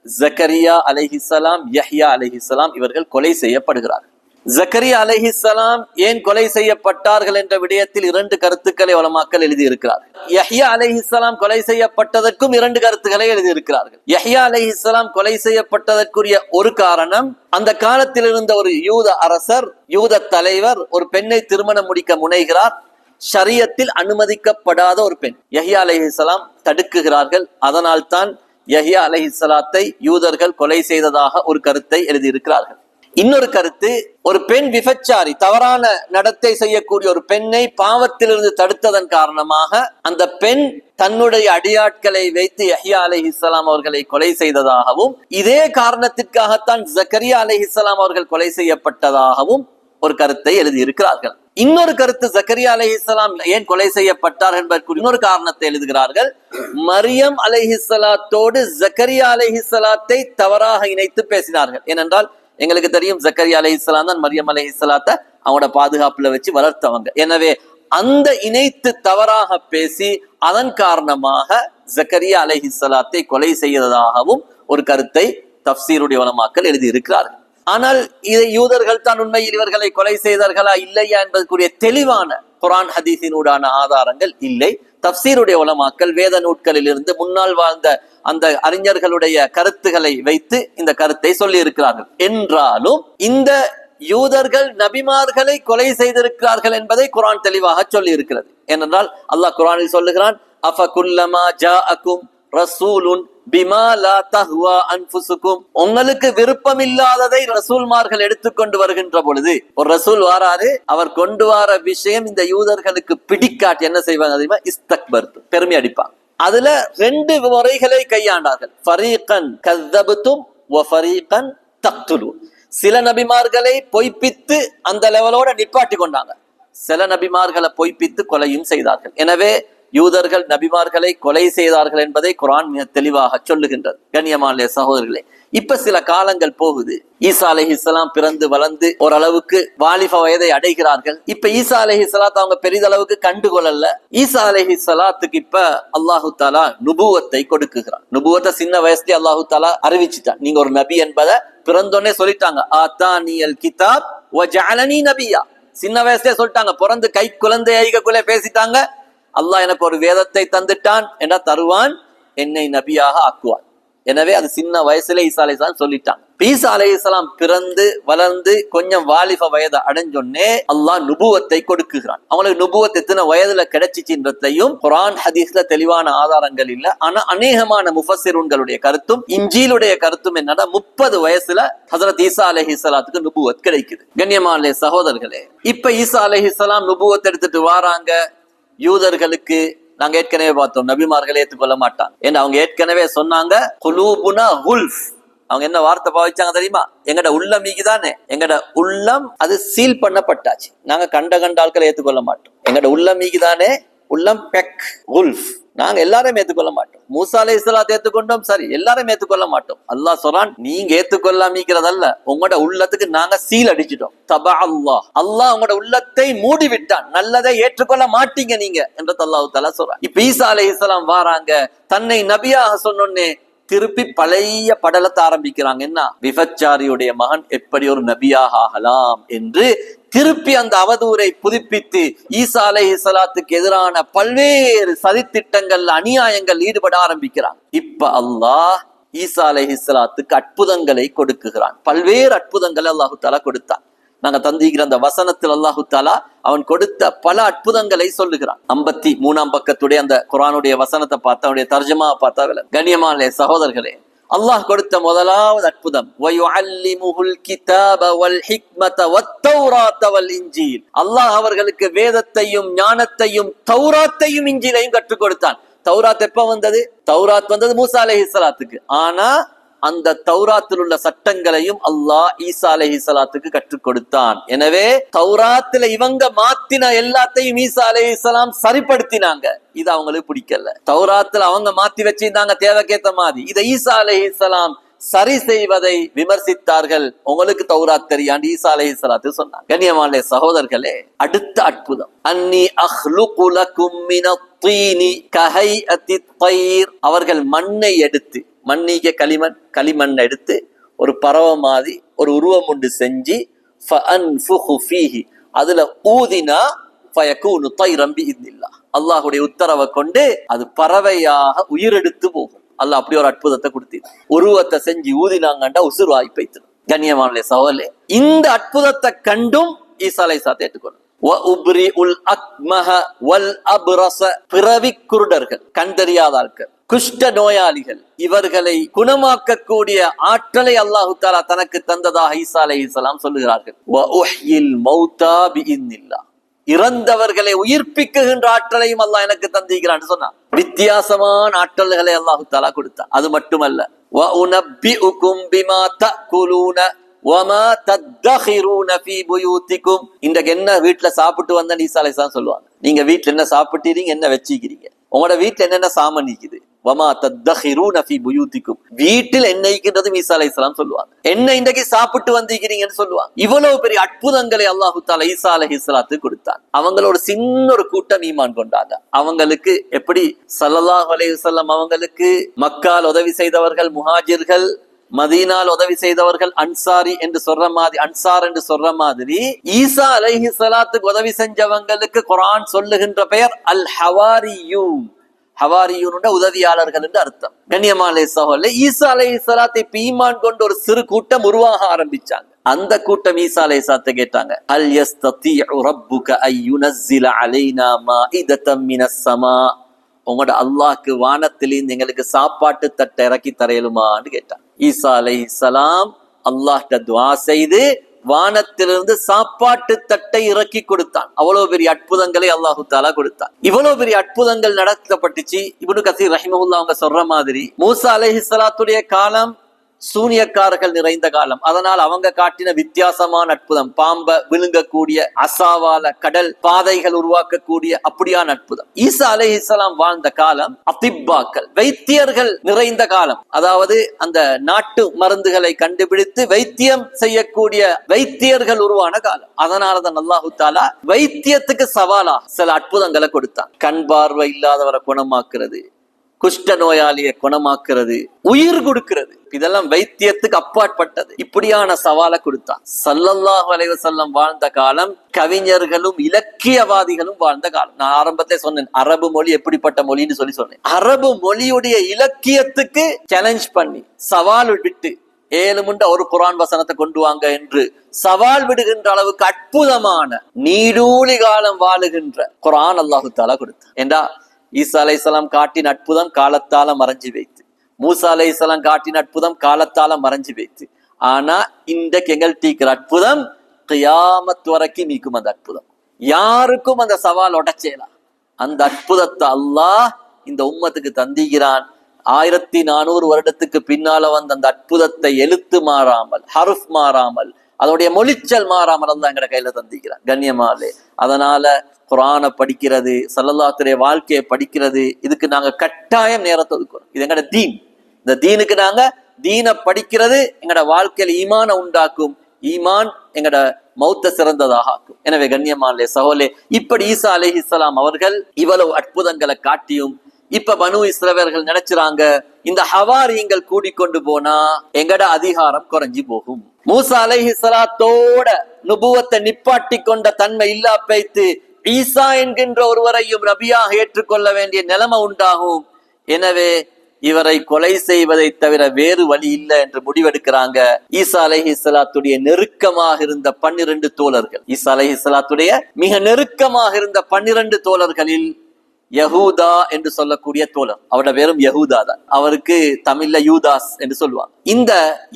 ஜக்கரியா அலைஹிஸ்ஸலாம், யஹ்யா அலைஹிஸ்ஸலாம் இவர்கள் கொலை செய்யப்படுகிறார்கள். ஜக்கரியா அலைஹிஸ்ஸலாம் ஏன் கொலை செய்யப்பட்டார்கள் என்ற விடயத்தில் 2 கருத்துக்களை உலமாக்கள் எழுதியிருக்கிறார். யஹ்யா அலைஹிஸ்ஸலாம் கொலை செய்யப்பட்டதற்கும் 2 கருத்துக்களை எழுதியிருக்கிறார்கள். யஹ்யா அலைஹிஸ்ஸலாம் கொலை செய்யப்பட்டதற்குரிய ஒரு காரணம், அந்த காலத்தில் இருந்த ஒரு யூத அரசர், யூத தலைவர் ஒரு பெண்ணை திருமணம் முடிக்க முனைகிறார். ஷரியத்தில் அனுமதிக்கப்படாத ஒரு பெண். யஹ்யா அலைஹிஸ்ஸலாம் தடுக்குகிறார்கள். அதனால் தான் யஹ்யா அலைஹிஸ்ஸலாத்தை யூதர்கள் கொலை செய்ததாக ஒரு கருத்தை எழுதியிருக்கிறார்கள். இன்னொரு கருத்து, ஒரு பெண் விபச்சாரி, தவறான நடத்தை செய்யக்கூடிய ஒரு பெண்ணை பாவத்திலிருந்து தடுத்ததன் காரணமாக அந்த பெண் தன்னுடைய அடியாட்களை வைத்து யஹ்யா அலைஹிஸ்ஸலாம் அவர்களை கொலை செய்ததாகவும், இதே காரணத்திற்காகத்தான் ஜக்கரியா அலைஹிஸ்ஸலாம் அவர்கள் கொலை செய்யப்பட்டதாகவும் ஒரு கருத்தை எழுதியிருக்கிறார்கள். இன்னொரு கருத்து, ஜக்கரியா அலைஹிஸ்ஸலாம் ஏன் கொலை செய்யப்பட்டார் என்பதற்கு இன்னொரு காரணத்தை எழுதுகிறார்கள். மரியம் அலைஹிஸ்ஸலாத்தோடு ஜக்கரியா அலைஹிஸ்ஸலாத்தை தவறாக இணைத்து பேசினார்கள். ஏனென்றால் எங்களுக்கு தெரியும், ஜக்கரியா அலைஹிஸ்ஸலாம் தான் மரியம் அலைஹிஸ்ஸலாத்தை அவங்களோட பாதுகாப்புல வச்சு வளர்த்தவங்க. எனவே அந்த இணைத்து தவறாக பேசி அதன் காரணமாக ஜக்கரியா அலைஹிஸ்ஸலாத்தை கொலை செய்ததாகவும் ஒரு கருத்தை தஃப்சீருடைய உலமாக்கள் எழுதியிருக்கிறார்கள். ஆனால் இதை யூதர்கள் தான் உண்மையில் இவர்களை கொலை செய்தார்களா இல்லையா என்பதற்குரிய தெளிவான குர்ஆன் ஹதீஸினூடான ஆதாரங்கள் இல்லை. தப்சீருடைய உலமாக்கள் வேத நூட்களில் இருந்து முன்னால் வாழ்ந்த அந்த அறிஞர்களுடைய கருத்துக்களை வைத்து இந்த கருத்தை சொல்லி இருக்கிறார்கள். என்றாலும் இந்த யூதர்கள் நபிமார்களை கொலை செய்திருக்கிறார்கள் என்பதை குர்ஆன் தெளிவாக சொல்லி இருக்கிறது. ஏனென்றால் அல்லாஹ் குர்ஆனில் சொல்லுகிறான், அஃபகுல்லமா ஜாஅகும் ரசூலுன் பிமா லா தஹ்வா அன்ஃபுசுகும், உங்களுக்கு விருப்பம் இல்லாததை ரசூல்மார்கள் எடுத்துக்கொண்டு வருகின்ற பொழுது ஒரு ரசூல் வாராரு, அவர் கொண்டு வர விஷயம் இந்த யூதர்களுக்கு பிடிக்காட்டி என்ன செய்வாங்க தெரியுமா? இஸ்தக்பர்து, பெருமை அடிப்பாங்க. அதுல 2 முறைகளை கையாண்டார்கள். ஃபரீகன் கஸ்ஸப்தும் வ ஃபரீகன் தக்துலூன். சில நபிமார்களை பொய்ப்பித்து அந்த லெவலோட நிப்பாட்டி கொண்டாங்க, சில நபிமார்களை பொய்ப்பித்து கொலையும் செய்தார்கள். எனவே யூதர்கள் நபிமார்களை கொலை செய்தார்கள் என்பதை குர்ஆன் மிக தெளிவாக சொல்லுகின்றது. கண்ணியமான சகோதரர்களே, இப்ப சில காலங்கள் போகுது, ஈசா அலைஹிஸ்ஸலாம் பிறந்து வளர்ந்து ஓரளவுக்கு வாலிப வயதை அடைகிறார்கள். இப்ப ஈசா அலைஹிஸ்ஸலாத் அவங்க பெரிதளவுக்கு கண்டுகொள்ளல. ஈசா அலைஹிஸ்ஸலாத்துக்கு இப்ப அல்லாஹு தாலா நுபுவத்தை கொடுக்குகிறான். நுபுவத்தை சின்ன வயசுலயே அல்லாஹு தாலா அறிவிச்சுட்டான், நீங்க ஒரு நபி என்பதை பிறந்தோடனே சொல்லிட்டாங்க. ஆத்தானியல் கிதாப் வ ஜஅலனி நபியா, சின்ன வயசுலயே சொல்லிட்டாங்க. பிறந்து கை குழந்தை ஐகக்குள்ளே பேசிட்டாங்க, அல்லாஹ் எனக்கு ஒரு வேதத்தை தந்துட்டான் என்றா தருவான், என்னை நபியாக ஆக்குவான். எனவே அது சின்ன வயசுல ஈசா அலைஹிஸ்ஸலாம் சொல்லிட்டாங்க. ஈசா அலைஹிஸ்ஸலாம் பிறந்து வளர்ந்து கொஞ்சம் வாலிப வயதை அடைஞ்சொன்னே அல்லாஹ் நுபுவத்தை கொடுக்குகிறான். அவங்களுக்கு நுபுவத் எத்தனை வயதுல கிடைச்சிச்சுன்றதையும் குர்ஆன் ஹதீஸ்ல தெளிவான ஆதாரங்கள் இல்ல. ஆனா அநேகமான முஃபஸ்ஸிரூன்களுடைய கருத்தும் இன்ஜீலுடைய கருத்தும் என்னன்னா 30 வயசுல ஹஜ்ரத் ஈசா அலைஹிஸ்ஸலாத்துக்கு நுபுவத் கிடைக்குது. கண்ணியமான சகோதரர்களே, இப்ப ஈசா அலைஹிஸ்ஸலாம் நுபுவத் எடுத்துட்டு வாராங்க. யூதர்களுக்கு நாங்க ஏற்கனவே பார்த்தோம், நபிமார்களை ஏற்றுக்கொள்ள மாட்டாங்க என்று அவங்க ஏற்கனவே சொன்னாங்க. குலூபுனா குல்ஃப், அவங்க என்ன வார்த்தை பாவிச்சாங்க தெரியுமா? எங்கட உள்ளம் மீக்குதானே, எங்கட உள்ளம் அது சீல் பண்ணப்பட்டாச்சு, நாங்க கண்ட ஆட்களை ஏற்றுக்கொள்ள மாட்டோம். எங்கட உள்ளம் மீக்குதானே, உள்ளம் பெக் குல்ஃப், நாங்க எல்லாரும் ஏற்றுக்கொள்ள மாட்டோம். மூசா அலைஹிஸ்ஸலாத்தை ஏற்றுக்கொண்டோம், சரி, எல்லாரும் ஏற்றுக்கொள்ள மாட்டோம். அல்லாஹ் சொல்றான், நீங்க ஏற்றுக்கொள்ளாமிக்கிறதல்ல, உங்களோட உள்ளத்துக்கு நாங்க சீல் அடிச்சிட்டோம். தபா அல்லாஹ், அல்லாஹ் உங்களோட உள்ளத்தை மூடி விட்டான், நல்லதை ஏற்றுக்கொள்ள மாட்டீங்க நீங்க என்று அல்லாஹ் தஆலா சொல்றான். இப்ப ஈசா அலைஹிஸ்ஸலாம் வாராங்க, தன்னை நபியாக சொன்னோன்னே திருப்பி பழைய படலத்தை ஆரம்பிக்கிறாங்க. என்ன, விபச்சாரியுடைய மகன் எப்படி ஒரு நபியாக ஆகலாம் என்று திருப்பி அந்த அவதூரை புதுப்பித்து ஈசா அலைஹிஸ்ஸலாத்துக்கு எதிரான பல்வேறு சதித்திட்டங்கள்ல அநியாயங்கள் ஈடுபட ஆரம்பிக்கிறான். இப்ப அல்லாஹ் ஈசா அலைஹிஸ்ஸலாத்துக்கு அற்புதங்களை கொடுக்குகிறான். பல்வேறு அற்புதங்களை அல்லாஹு தஆலா கொடுத்தான். நாங்க தந்திக்கிற அந்த வசனத்தில் அல்லாஹு தஆலா அவன் கொடுத்த பல அற்புதங்களை சொல்லுகிறான். 53ஆம் பக்கத்துடைய அந்த குர்ஆனுடைய வசனத்தை பார்த்தா, அவனுடைய தர்ஜுமாவை பார்த்தா விளங்கும். கண்ணியமான சகோதரர்களே, அல்லாஹ் கொடுத்த முதலாவது அற்புதம் வயுஅல்லிமுஹுல் கிதாப வல் ஹிக்மத வத்தௌராத வல் இன்ஜீல். அல்லாஹ் அவர்களுக்கு வேதத்தையும் ஞானத்தையும் தௌராத்தையும் இன்ஜீலையும் கற்றுக் கொடுத்தான். தௌராத் எப்ப வந்தது? தௌராத் வந்தது மூசா அலைஹிஸ்ஸலாத்துக்கு. ஆனா அந்த தௌராத்தில் உள்ள சட்டங்களையும் அல்லாஹ் ஈசா அலைஹிஸ்ஸலாத்துக்கு கற்றுக் கொடுத்தான். எனவே தௌராத்துல இவங்க மாத்தின எல்லாத்தையும் ஈசா அலைஹிஸ்ஸலாம் சரிப்படுத்தினாங்க. இது அவங்களுக்கு பிடிக்கல. தௌராத்துல அவங்க மாத்தி வச்சிருந்தாங்க தேவைக்கேத்த மாதிரி, இதை ஈசா அலைஹிஸ்ஸலாம் சரி செய்வதை விமர்சித்தார்கள். உங்களுக்கு தௌராத் தெரியாண்டு ஈசா அலைஹிஸ்ஸலாத்து சொன்னாங்க. கண்ணியமான சகோதரர்களே, அடுத்த அற்புதம், அன்னி அஹ்லுகு லகும் மினத் தீனி கஹைஅத்தித் தைர். அவர்கள் மண்ணை எடுத்து, மண்ணீக களிமண் எடுத்து ஒரு பறவை மாதிரி ஒரு உருவம் உண்டு செஞ்சு ஃபஅன்ஃபுஹு ஃபீஹி, அதுல ஊதினா ஃபயகூனு தைரம் பிஇذنில்லாஹ், அல்லாஹ்வுடைய உத்தரவை கொண்டு அது பறவையாக உயிரெடுத்து போகும். அல்லாஹ் அப்படி ஒரு அற்புதத்தை கொடுத்து உருவத்தை செஞ்சு ஊதினாங்கண்டா உசுறு வாய்ப்பைத்து. கண்ணியமான சகோதரர்களே, இந்த அற்புதத்தை கண்டும் ஈசா அலைஹிஸ்ஸலாத்தை ஏற்றுக்கொள்ளும். பிறவி குருடர்கள், கண் தெரியாத ஆட்கள், குஷ்ட நோயாளிகள், இவர்களை குணமாக்கக்கூடிய ஆற்றலை அல்லாஹு தஆலா தனக்கு தந்ததாக ஈசா அலைஹிஸ்ஸலாம் சொல்லுகிறார்கள். இறந்தவர்களை உயிர்ப்பிக்குகின்ற ஆற்றலையும் அல்லாஹ் எனக்கு தந்திருக்கிறான் சொன்னான். வித்தியாசமான ஆற்றல்களை அல்லாஹு தஆலா கொடுத்தான். அது மட்டுமல்ல, இன்றைக்கு என்ன வீட்டுல சாப்பிட்டு வந்த ஈசா அலைஹிஸ்ஸலாம் சொல்லுவாங்க, நீங்க வீட்டுல என்ன சாப்பிட்டீங்க, என்ன வச்சிக்கிறீங்க, உங்களோட வீட்டுல என்னென்ன சாமான் இருக்குது, வமா தத்தகிரூன ஃபீ புயூதிக்கும், வீட்டில் என்ன இருக்கின்றது ஈசா அலைஹிஸ்ஸலாம் சொல்லுவாங்க. என்ன இன்றைக்கு சாப்பிட்டு வந்திருக்கிறீங்கன்னு சொல்லுவாங்க. இவ்வளவு பெரிய அற்புதங்களை அல்லாஹு தஆலா ஈசா அலைஹிஸ்ஸலாத்துக்கு கொடுத்தான். அவங்களோட சின்ன ஒரு கூட்டம் ஈமான் கொண்டாங்க. அவங்களுக்கு எப்படி ஸல்லல்லாஹு அலைஹி வஸல்லம் அவங்களுக்கு மக்கால் உதவி செய்தவர்கள் முஹாஜிர்கள் மதீனால் உதவி செய்தவர்கள் அன்சாரி என்று சொல்ற மாதிரி, அன்சார் என்று சொல்ற மாதிரி, ஈசா அலைஹிஸ்ஸலாத்துக்கு உதவி செஞ்சவங்களுக்கு குர்ஆன் சொல்லுகின்ற பெயர் அல் ஹவாரியூன். ஹவாரியூன் உதவியாளர்கள் என்று அர்த்தம். கண்ணியமான சகோதரர்களே, ஈசா அலைஹிஸ்ஸலாத்தை ஈமான் கொண்டு ஒரு சிறு கூட்டம் உருவாக ஆரம்பிச்சாங்க. அந்த கூட்டம் ஈசா அலைஹிஸ்ஸலாத்தை கேட்டாங்க, அல் யஸ்ததீஉ ரப்புக ஐ யுனஸ்ஸில அலைனா மாஇதத்தம் மினஸ் ஸமா, உங்களோட அல்லாஹ்க்கு வானத்திலிருந்து எங்களுக்கு சாப்பாட்டு தட்டை இறக்கி தரையலுமான்னு கேட்டாங்க. ஈசா அலைஹிஸ்ஸலாம் அல்லாஹ்ட்ட துஆ செய்து வானத்திலிருந்து சாப்பாட்டு தட்டை இறக்கி கொடுத்தான். அவ்வளவு பெரிய அற்புதங்களை அல்லாஹு தாலா கொடுத்தான். இவ்வளவு பெரிய அற்புதங்கள் நடத்தப்பட்டுச்சு. இப்னு கஸீர் ரஹிமஹுல்லாஹ் அவங்க சொல்ற மாதிரி, மூசா அலைஹிஸ்ஸலாத்துடைய காலம் சூனியக்காரர்கள் நிறைந்த காலம். அதனால் அவங்க காட்டின வித்தியாசமான அற்புதம், பாம்ப விழுங்கக்கூடிய, அசாவால கடல் பாதைகள் உருவாக்கக்கூடிய அப்படியான அற்புதம். ஈசா அலைஹிஸ்ஸலாம் வாழ்ந்த காலம் அதிப்பாக்கள், வைத்தியர்கள் நிறைந்த காலம். அதாவது அந்த நாட்டு மருந்துகளை கண்டுபிடித்து வைத்தியம் செய்யக்கூடிய வைத்தியர்கள் உருவான காலம். அதனாலதான் அல்லாஹு தாலா வைத்தியத்துக்கு சவாலா சில அற்புதங்களை கொடுத்தான். கண் பார்வை இல்லாதவரை குணமாக்குறது, குஷ்ட நோயாளியை குணமாக்குறது, உயிர் கொடுக்கிறது, இதெல்லாம் வைத்தியத்துக்கு அப்பாற்பட்டது. இப்படியான சவாலை கொடுத்தான். ஸல்லல்லாஹு அலைஹி வஸல்லம் வாழ்ந்த காலம் கவிஞர்களும் இலக்கியவாதிகளும் வாழ்ந்த காலம். நான் ஆரம்பத்திலே சொன்னேன், அரபு மொழி எப்படிப்பட்ட மொழின்னு சொன்னேன். அரபு மொழியுடைய இலக்கியத்துக்கு சேலஞ்ச் பண்ணி சவால் விட்டு 7 முண்ட ஒரு குர்ஆன் வசனத்தை கொண்டு வாங்க என்று சவால் விடுகின்ற அளவுக்கு அற்புதமான நீடூழி காலம் வாழுகின்ற குர்ஆன் அல்லாஹு தஆலா கொடுத்தான். என்றா ஈசா அலைஹிஸ்ஸலாம் காட்டின அற்புதம் காலத்தால மறைஞ்சு வைத்து, மூசா அலைஹிஸ்ஸலாம் காட்டின அற்புதம் காலத்தால மறைஞ்சு வைத்து, ஆனா இன்றைக்கு எங்கள்ட்ட இருக்கிற அற்புதம் கியாமத் வரைக்கும் நீக்கும். அந்த அற்புதம் யாருக்கும் அந்த சவால் உடைச்சேலாம். அந்த அற்புதத்தை அல்லாஹ் இந்த உம்மத்துக்கு தந்திக்கிறான். 1400 வருடத்துக்கு பின்னால வந்த அந்த அற்புதத்தை எழுத்து மாறாமல், ஹர்ஃப் மாறாமல், அதோடைய மொழிச்சல் மாறாமல் அல்லாஹ் எங்கட கையில தந்திக்கிறான். கண்ணியமாலே, அதனால குர்ஆனை படிக்கிறது, ஸல்லல்லாஹு அலைஹி வாழ்க்கையை படிக்கிறது, இதுக்கு நாங்க கட்டாயம் நேரத்தை ஒதுக்கணும். இது எங்கட தீன். இந்த தீனுக்கு நாங்க தீனை படிக்கிறது எங்கட வாழ்க்கையில ஈமான உண்டாக்கும். ஈமான் எங்கட மௌத்த சிறந்ததாக ஆக்கும். எனவே கண்ணியமானே சகோதரர்களே, இப்படி ஈசா அலைஹிஸ்ஸலாம் அவர்கள் இவ்வளவு அற்புதங்களை காட்டியும் இப்ப பனு இஸ்ரவேலர்கள் நினைச்சுறாங்க, இந்த ஹவாரியங்கள் கூடிக்கொண்டு போனா எங்கட அதிகாரம் குறைஞ்சி போகும். மூசா அலைஹிஸ்ஸலாத்தோட நுபுவத்தை நிப்பாட்டி கொண்ட தன்மை இல்லா பைத்து ஈசா என்கின்ற ஒருவரையும் நபியாக ஏற்றுக்கொள்ள வேண்டிய நிலைமை உண்டாகும். எனவே இவரை கொலை செய்வதை தவிர வேறு வழி இல்லை என்று முடிவெடுக்கிறாங்க. ஈசா அலைஹிஸ்ஸலாத்துடைய நெருக்கமாக இருந்த 12 தோழர்கள், ஈசா அலைஹிஸ்ஸலாத்துடைய மிக நெருக்கமாக இருந்த 12 தோழர்களில் யஹூதா என்று சொல்லக்கூடிய தோழர், அவருடைய பேரும் யஹூதா தான். அவருக்கு தமிழ்ல யூதாஸ் என்று சொல்லுவாங்க. இந்த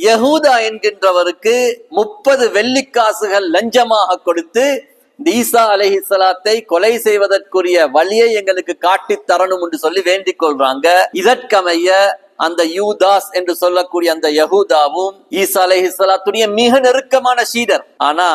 யஹூதா என்கின்றவருக்கு 30 வெள்ளிக்காசுகள் லஞ்சமாக கொடுத்து ஈசா அலைஹிஸ்ஸலாத்தை கொலை செய்வதற்குரிய வழியை எங்களுக்கு காட்டி தரணும் என்று சொல்லி வேண்டிக் கொள்றாங்க. இதற்கமைய அந்த யூதாஸ் என்று சொல்லக்கூடிய அந்த யஹூதாவும் ஈசா அலைஹிஸ்ஸலாத்துடைய மிக நெருக்கமான சீடர். ஆனா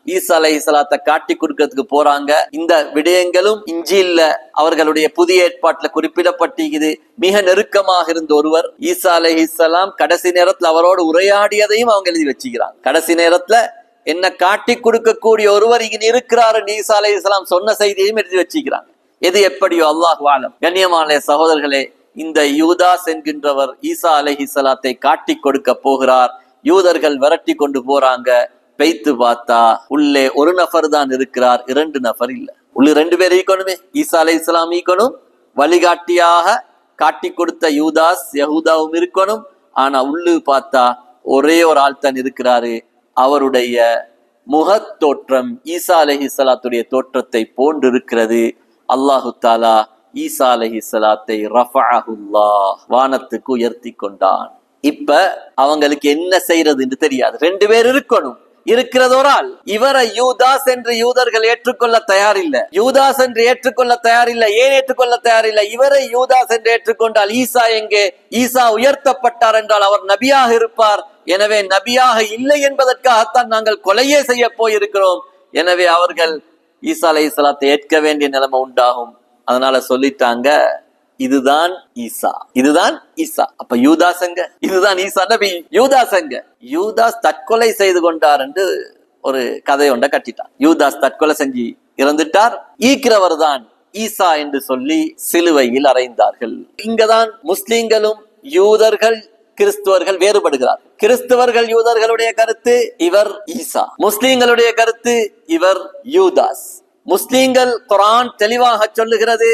ஈசா அலைஹிஸ்ஸலாத்தை காட்டி கொடுக்கிறதுக்கு போறாங்க. இந்த விடயங்களும் இஞ்சில்ல அவர்களுடைய புதிய ஏற்பாட்டுல குறிப்பிடப்பட்டிருக்குது. மிக நெருக்கமாக இருந்த ஒருவர் ஈசா அலைஹிஸ்ஸலாம் கடைசி நேரத்துல அவரோடு உரையாடியதையும் அவங்க எழுதி வச்சுக்கிறாங்க. கடைசி நேரத்துல என்ன காட்டி கொடுக்கக்கூடிய ஒருவர் இங்க இருக்கிறாரு ஈசா அலைஹிஸ்ஸலாம் சொன்ன செய்தியையும் எழுதி வச்சுக்கிறாங்க. எது எப்படியோ அல்லாஹ் ஆலம். கண்ணியமான சகோதரர்களே, இந்த யூதாஸ் என்கின்றவர் ஈசா அலைஹிஸ்ஸலாத்தை காட்டி கொடுக்க போகிறார். யூதர்கள் விரட்டி கொண்டு போறாங்க. பெய்த்து பார்த்தா உள்ளே ஒரு நபர் தான் இருக்கிறார், 2 நபர் இல்ல. உள்ள 2 பேர் ஈக்கணுமே. ஈசா அலைஹிஸ்ஸலாம் ஈக்கணும், வழிகாட்டியாக காட்டி கொடுத்த யூதாஸ் யஹூதாவும் இருக்கணும். ஆனா உள்ளு பார்த்தா ஒரே ஒரு ஆள் தான் இருக்கிறாரு. அவருடைய முகத் தோற்றம் ஈசா அலைஹிஸ்ஸலாத்துடைய தோற்றத்தை போன்றிருக்கிறது. அல்லாஹு தாலா ஈசா அலைஹிஸ்ஸலாத்தை ரஃபஅஹுல்லாஹ் வானத்துக்கு உயர்த்தி கொண்டான். இப்ப அவங்களுக்கு என்ன செய்யறதுன்னு தெரியாது. 2 பேர் இருக்கணும், இருக்கிறது ஒரு ஆள். இவரை யூதாஸ் என்று யூதர்கள் ஏற்றுக்கொள்ள தயாரில்லை. யூதாஸ் என்று ஏற்றுக்கொள்ள தயாரில்லை. ஏன் ஏற்றுக்கொள்ள தயாரில்லை? இவரை யூதாஸ் என்று ஏற்றுக்கொண்டால் ஈசா எங்கே? ஈசா உயர்த்தப்பட்டார் என்றால் அவர் நபியாக இருப்பார். எனவே நபியாக இல்லை என்பதற்காகத்தான் நாங்கள் கொலையே செய்ய போயிருக்கிறோம். எனவே அவர்கள் ஈசா அலைஹிஸ்ஸலாத்தை ஏற்க வேண்டிய நிலைமை உண்டாகும். அதனால சொல்லிட்டாங்க, இதுதான் ஈசா, இதுதான் ஈசா. அப்ப யூதாசங்க, இதுதான் ஈசா நபி. யூதாசங்க, யூதாஸ் தற்கொலை செய்து கொண்டார் என்று ஒரு கதை ஒன்றை கட்டிட்டார். யூதாஸ் தற்கொலை செஞ்சு இறந்துட்டார். ஈக்கிறவர் தான் ஈசா என்று சொல்லி சிலுவையில் அறைந்தார்கள். இங்கதான் முஸ்லிம்களும் யூதர்கள் கிறிஸ்துவர்கள் வேறுபடுகிறார். கிறிஸ்தவர்கள் யூதர்களுடைய கருத்து இவர் ஈசா, முஸ்லிம்களுடைய கருத்து இவர் யூதாஸ். முஸ்லிம்கள் குர்ஆன் தெளிவாக சொல்லுகிறது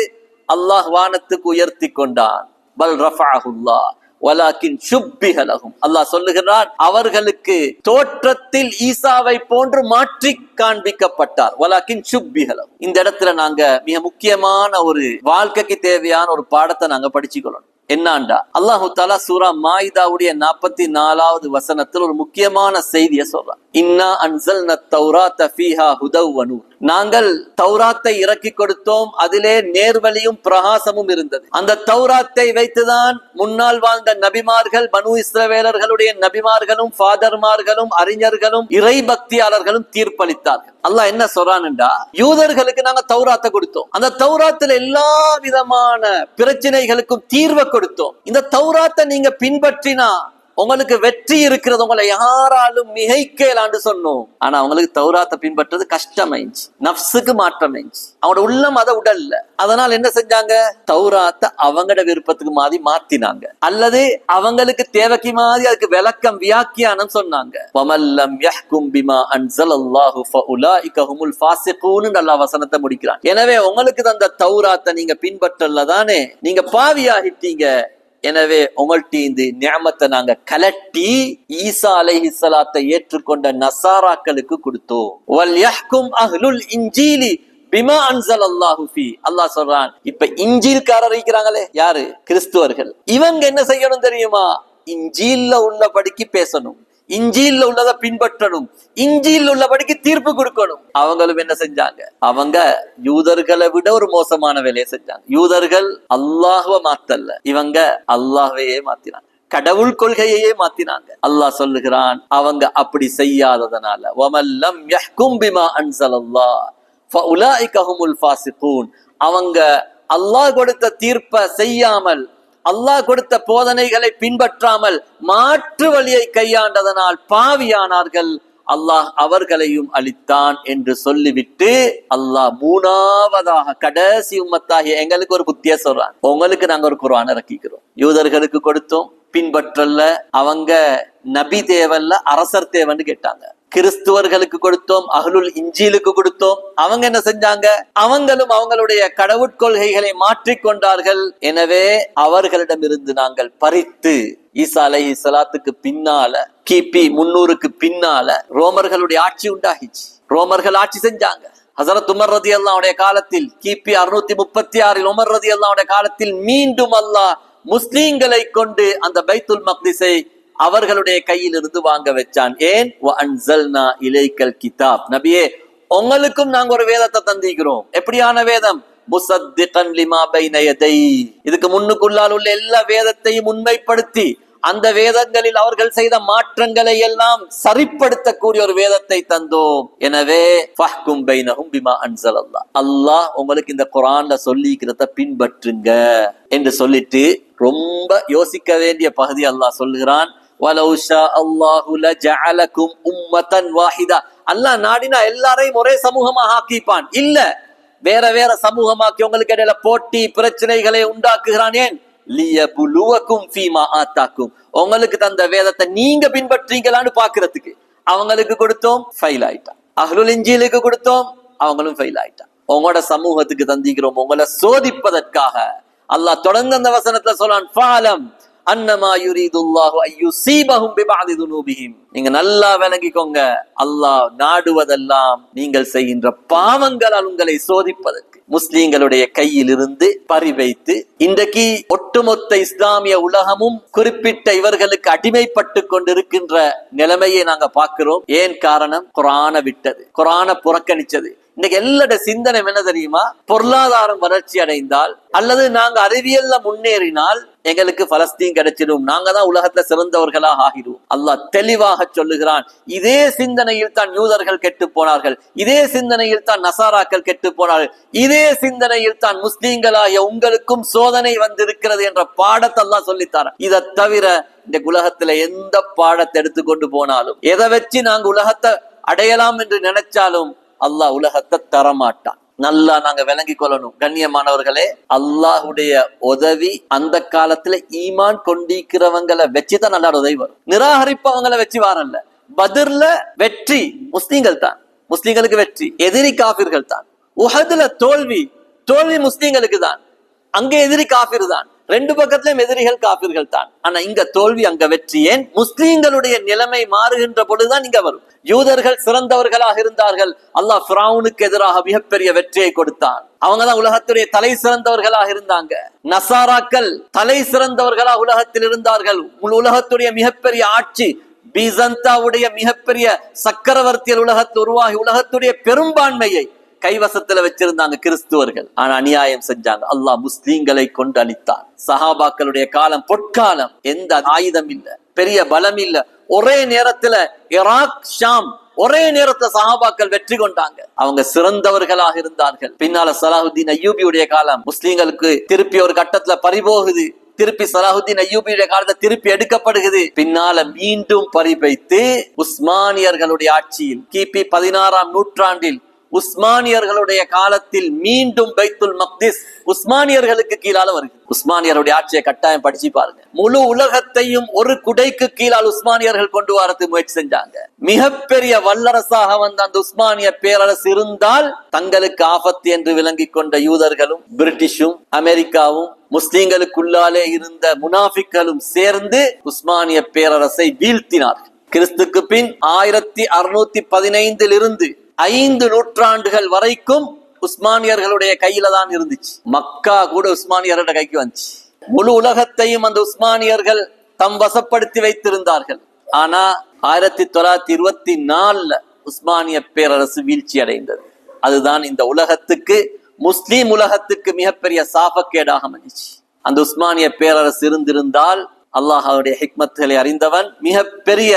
அல்லாஹ் வானத்துக்கு உயர்த்தி கொண்டான். பல் ரஃபஅஹுல்லாஹ் வலாக்கின் ஷுப்பிஹ லஹும். அல்லாஹ் சொல்லுகிறான் அவர்களுக்கு தோற்றத்தில் ஈசாவை போன்று மாற்றி காண்பிக்கப்பட்டார். வலாக்கின் ஷுப்பிஹ லஹும். இந்த இடத்துல நாங்க மிக முக்கியமான ஒரு வாழ்க்கைக்கு தேவையான ஒரு பாடத்தை நாங்க படிச்சுக்கொள்ளணும். என்னாண்டா அல்லாஹு தஆலா சூரா மாயிதாவுடைய 44வது வசனத்தில் ஒரு முக்கியமான செய்தியை சொல்றான். இன்னா அன்ஸல்னா தௌராத்த ஃபீஹா ஹுதவ் வ நூர். நாங்கள் தௌராத்தை இறக்கி கொடுத்தோம், அதிலே நேர்வழியும் பிரகாசமும் இருந்தது. அந்த தௌராத்தை வைத்துதான் முன்னால் வாழ்ந்த நபிமார்கள், பனு இஸ்ரவேலர்களுடைய நபிமார்களும் ஃபாதர்மார்களும் அறிஞர்களும் இறை பக்தியாளர்களும் தீர்ப்பளித்தார்கள். அல்லாஹ் என்ன சொல்றான்டா, யூதர்களுக்கு நாங்க தௌராத்தை கொடுத்தோம், அந்த தௌராத்துல எல்லா விதமான பிரச்சனைகளுக்கும் தீர்வை கொடுத்தோம். இந்த தௌராத்தை நீங்க பின்பற்றினா உங்களுக்கு வெற்றி இருக்கிறது, உங்களை யாராலும் மிகைக்கலான்னு சொன்னோம். ஆனா அவங்களுக்கு தௌராத்தை பின்பற்றது கஷ்டமாயிடுச்சு, நப்சுக்கு மாற்றமாயிடுச்சு, அவனோட உள்ளம் அதை உடல்ல. அதனால என்ன செஞ்சாங்க, தௌராத்தை அவங்களோட விருப்பத்துக்கு மாதிரி மாத்தினாங்க, அல்லது அவங்களுக்கு தேவைக்கு மாதிரி அதுக்கு விளக்கம் வியாக்கியானம் சொன்னாங்க. வமல்லம் யஹ்கும் பிமா அன்ஸலல்லாஹு ஃபஉலாயிக ஹுமுல் ஃபாஸிகூன் அல்லாஹ் வசனத்தை முடிக்கிறான். எனவே உங்களுக்கு தந்த தௌராத்தை நீங்க பின்பற்றல தானே, நீங்க பாவியாகிட்டீங்க. எனவே உங்கள்ட்ட இந்த நியமத்தை நாங்க கலட்டி ஈசா அலைஹிஸ்ஸலாத்தை ஏற்றுக்கொண்ட நசாராக்களுக்கு கொடுத்தோம். வல் யஹ்கும் அஹ்லுல் இன்ஜீலி பிமா அன்ஸலல்லாஹு ஃபீ. அல்லாஹ் சொல்றான், இப்ப இன்ஜீல்காரர் இருக்கிறாங்களே யாரு, கிறிஸ்துவர்கள். இவங்க என்ன செய்யணும் தெரியுமா, இன்ஜீல்ல உள்ளபடிக்கு பேசணும், இன்ஜீல்ல உள்ளதை பின்பற்றணும், இன்ஜீல்ல உள்ளபடிக்கு தீர்ப்பு கொடுக்கணும். அவங்களும் என்ன செஞ்சாங்க, அவங்க யூதர்களை விட ஒரு மோசமான வேலையை செஞ்சாங்க. யூதர்கள் அல்லாஹ்வை மாத்தல்ல, இவங்க அல்லாஹ்வையே மாத்தினாங்க, கடவுள் கொள்கையையே மாத்தினாங்க. அல்லாஹ் சொல்லுகிறான் அவங்க அப்படி செய்யாததனால வமல்லம் யஹ்கும் பிமா அன்ஸலல்லாஹ் ஃபஉலாயிக ஹுமுல் ஃபாஸிகூன். அவங்க அல்லாஹ் கொடுத்த தீர்ப்பை செய்யாமல், அல்லாஹ் கொடுத்த போதனைகளை பின்பற்றாமல் மாற்று வழியை கையாண்டதனால் பாவியானார்கள், அல்லாஹ் அவர்களையும் அளித்தான் என்று சொல்லிவிட்டு அல்லாஹ் மூணாவதாக கடைசி உம்மத்தாகிய எங்களுக்கு ஒரு புத்திய சொல்றான். உங்களுக்கு நாங்க ஒரு குர்ஆன் இறக்கிக்கிறோம், யூதர்களுக்கு கொடுத்தோம், பின்பற்றல்ல, அவங்க நபி தேவல்ல அரசர் தேவன்னு கேட்டாங்க. கிறிஸ்துவர்களுக்கு கொடுத்தோம், அஹ்லுல் இன்ஜீலுக்கு கொடுத்தோம், அவங்க என்ன செஞ்சாங்க, அவங்களும் அவங்களுடைய கடவுட்கொள்கைகளை மாற்றிக்கொண்டார்கள். எனவே அவர்களிடமிருந்து நாங்கள் பறித்து ஈசா அலைஹிஸ்ஸலாத்துக்கு பின்னால கிபி 300க்கு பின்னால ரோமர்களுடைய ஆட்சி உண்டாகிச்சு, ரோமர்கள் ஆட்சி செஞ்சாங்க. ஹஸரத் உமர் ரலியல்லாஹு காலத்தில் கிபி 636 உமர் ரலியல்லாஹு காலத்தில் மீண்டும் அல்லாஹ் முஸ்லிம்களை கொண்டு அந்த பைத்துல் மக்திஸை அவர்களுடைய கையில் இருந்து வாங்க வச்சான். ஏன், வஅன்ஸல்னா இலைக்கல் கிதாப், நபியே உங்களுக்கும் நாங்க ஒரு வேதத்தை தந்திக்கிறோம். எப்படியான வேதம், முஸத்திகன் லிமா பைன யதை, இதுக்கு முன்னுக்குள்ளால் உள்ள எல்லா வேதத்தையும் உண்மைப்படுத்தி அந்த வேதங்களில் அவர்கள் செய்த மாற்றங்களை எல்லாம் சரிப்படுத்தக்கூடிய ஒரு வேதத்தை தந்தோம். எனவே ஃபஹ்கும் பைனஹும் பிமா அன்ஸலல்லாஹ், அல்லாஹ் உங்களுக்கு இந்த குர்ஆன்ல சொல்லிக்கிறத பின்பற்றுங்க என்று சொல்லிட்டு ரொம்ப யோசிக்க வேண்டிய பகுதி அல்லாஹ் சொல்லுகிறான். வலௌ ஷா அல்லாஹு லஜஅலகும் உம்மத்தன் வாஹிதா. அல்லாஹ் நாடினா எல்லாரையும் ஒரே சமூகமாக ஆக்கிப்பான். இல்ல, வேற வேற சமூகமாக்கி உங்களுக்கு இடையில போட்டி பிரச்சனைகளை உண்டாக்குகிறான். ஏன், லியபுலுவக்கும் ஃபீமா ஆத்தாக்கும், உங்களுக்கு தந்த வேதத்தை நீங்க பின்பற்றீங்களான்னு பாக்குறதுக்கு. அவங்களுக்கு கொடுத்தோம், ஃபெயில் ஆயிட்டான். அஹ்லுல் இன்ஜீலுக்கு கொடுத்தோம், அவங்களும் ஃபெயில் ஆயிட்டான். உங்களோட சமூகத்துக்கு தந்திக்கிறோம் உங்களை சோதிப்பதற்காக. அல்லாஹ் தொடர்ந்து அந்த வசனத்துல சொல்றான், ஃபஅலம் அன்னமா யுரீதுல்லாஹு அய்யுஸீபஹும் பிபஅதி துனூபிஹிம். நீங்க நல்லா விளங்கிக்கோங்க, அல்லாஹ் நாடுவதெல்லாம் நீங்கள் செய்கின்ற பாவங்களால் உங்களை சோதிப்பதற்கு, முஸ்லிம்களுடைய கையில் இருந்து பறிவைத்து இன்றைக்கு ஒட்டுமொத்த இஸ்லாமிய உலகமும் குறிப்பிட்ட இவர்களுக்கு அடிமைப்பட்டு கொண்டிருக்கின்ற நிலைமையை நாங்க பார்க்கிறோம். ஏன் காரணம், குர்ஆனை விட்டது, குர்ஆனை புறக்கணிச்சது. இன்னைக்கு எல்லாட சிந்தனை என்ன தெரியுமா, பொருளாதாரம் வளர்ச்சி அடைந்தால் அல்லது நாங்க அறிவியல்ல முன்னேறினால் எங்களுக்கு பலஸ்தீன் கிடைச்சிடும், நாங்க தான் உலகத்துல சிறந்தவர்களாக ஆகிடும். அல்லாஹ் தெளிவாக சொல்லுகிறான், இதே சிந்தனையில் தான் யூதர்கள் கெட்டு போனார்கள், இதே சிந்தனையில் தான் நசாராக்கள் கெட்டு போனார்கள், இதே சிந்தனையில் தான் முஸ்லீம்களாகிய உங்களுக்கும் சோதனை வந்திருக்கிறது என்ற பாடத்தை அல்லாஹ் சொல்லித்தார. இதை தவிர இந்த உலகத்துல எந்த பாடத்தை எடுத்துக்கொண்டு போனாலும், எதை வச்சு நாங்க உலகத்தை அடையலாம் என்று நினைச்சாலும் அல்லாஹ் உலகத்தை தரமாட்டான். நல்லா நாங்க விளங்கி கொள்ளணும் கண்ணியமானவர்களே. அல்லாஹுடைய உதவி அந்த காலத்துல ஈமான் கொண்டிருக்கிறவங்களை வச்சுதான் நல்லா உதவி வரும். நிராகரிப்பவங்களை வச்சு வாரல்ல. பத்ர்ல வெற்றி முஸ்லிம்கள் தான், முஸ்லிம்களுக்கு வெற்றி. எதிரி காபிர்கள் தான். உஹதுல தோல்வி முஸ்லிம்களுக்கு தான். அங்க எதிரி காபிர் தான். ரெண்டு பக்கத்திலும் எதிரிகள் காபிர்கள் தான். ஆனா இங்க தோல்வி அங்க வெற்றி. ஏன்? முஸ்லிம்களுடைய நிலைமை மாறுகின்ற பொழுதுதான் இங்க வரும். யூதர்கள் சிறந்தவர்களாக இருந்தார்கள். அல்லாஹ் ஃபிரௌனுக்கு எதிராக மிகப்பெரிய வெற்றியை கொடுத்தான். அவங்கதான் உலகத்துடைய தலை சிறந்தவர்களாக இருந்தாங்க. நசாராக்கள் தலை சிறந்தவர்களாக உலகத்தில் இருந்தார்கள். உலகத்துடைய மிகப்பெரிய ஆட்சி பீசந்தாவுடைய மிகப்பெரிய சக்கரவர்த்தியர் உலகத்தில் உருவாகி உலகத்துடைய பெரும்பான்மையை கைவசத்துல வச்சிருந்தாங்க கிறிஸ்துவர்கள். ஆனா அநியாயம் செஞ்சாங்க. அல்லாஹ் முஸ்லீம்களை கொண்டு அளித்தான். சஹாபாக்களுடைய காலம் பொற்காலம். எந்த ஆயுதம் இல்ல, பெரிய பலம் இல்ல. ஒரே நேரத்துல ஈராக், ஷாம் ஒரே நேரத்துல சஹாபாக்கள் வெற்றி கொண்டாங்க. அவங்க சிறந்தவர்களாக இருந்தார்கள். பின்னால சலாஹுத்தீன் அய்யூபியுடைய காலம் முஸ்லீம்களுக்கு திருப்பி ஒரு கட்டத்துல பறிபோகுது. திருப்பி சலாஹுத்தீன் அய்யூபியுடைய காலத்தை திருப்பி எடுக்கப்படுகிறது. பின்னால மீண்டும் பறிபைத்து உஸ்மானியர்களுடைய ஆட்சியில் கிபி 16ஆம் நூற்றாண்டில் உஸ்மானியர்களுடைய காலத்தில் மீண்டும் பைத்துல் மக்திஸ் உஸ்மானியர்களுக்கு கீழால வருகிறது. உஸ்மானியருடைய ஆட்சியை கட்டாயம் படிச்சு பாருங்க. முழு உலகத்தையும் ஒரு குடைக்கு கீழால் உஸ்மானியர்கள் கொண்டு வரது முயற்சி செஞ்சாங்க. மிகப்பெரிய வல்லரசாக வந்த அந்த உஸ்மானிய பேரரசு இருந்தால் தங்களுக்கு ஆபத்து என்று விளங்கி கொண்ட யூதர்களும் பிரிட்டிஷும் அமெரிக்காவும் முஸ்லிம்களுக்குள்ளாலே இருந்த முனாஃபிக்களும் சேர்ந்து உஸ்மானிய பேரரசை வீழ்த்தினார்கள். கிறிஸ்துக்கு பின் 1615 இருந்து 5 நூற்றாண்டுகள் வரைக்கும் உஸ்மானியர்களுடைய கையில தான் இருந்துச்சு. மக்கா கூட உஸ்மானியர்களோட கைக்கு வந்துச்சு. முழு உலகத்தையும் அந்த உஸ்மானியர்கள் தம் வசப்படுத்தி வைத்திருந்தார்கள். ஆனா 1924 உஸ்மானிய பேரரசு வீழ்ச்சி அடைந்தது. அதுதான் இந்த உலகத்துக்கு, முஸ்லீம் உலகத்துக்கு மிகப்பெரிய சாபக்கேடாக அமைஞ்சிச்சு. அந்த உஸ்மானிய பேரரசு இருந்திருந்தால் அல்லாஹ்வுடைய ஹிக்மத்துகளை அறிந்தவன் மிகப்பெரிய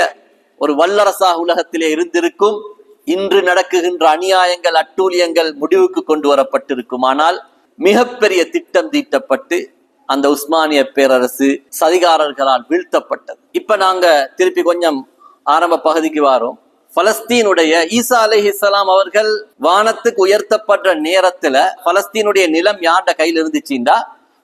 ஒரு வல்லரசாக உலகத்திலே இருந்திருக்கும். இன்று நடக்குகின்ற அநியாயங்கள், அட்டூழியங்கள் முடிவுக்கு கொண்டு வரப்பட்டிருக்கும். ஆனால் மிகப்பெரிய திட்டம் தீட்டப்பட்டு அந்த உஸ்மானிய பேரரசு சதிகாரர்களால் வீழ்த்தப்பட்டது. இப்ப நாங்க திருப்பி கொஞ்சம் ஆரம்ப பகுதிக்கு வாரோம். பலஸ்தீனுடைய ஈசா அலைஹிஸ்ஸலாம் அவர்கள் வானத்துக்கு உயர்த்தப்பட்ட நேரத்துல பலஸ்தீனுடைய நிலம் யார்ட கையில் இருந்துச்சுண்டா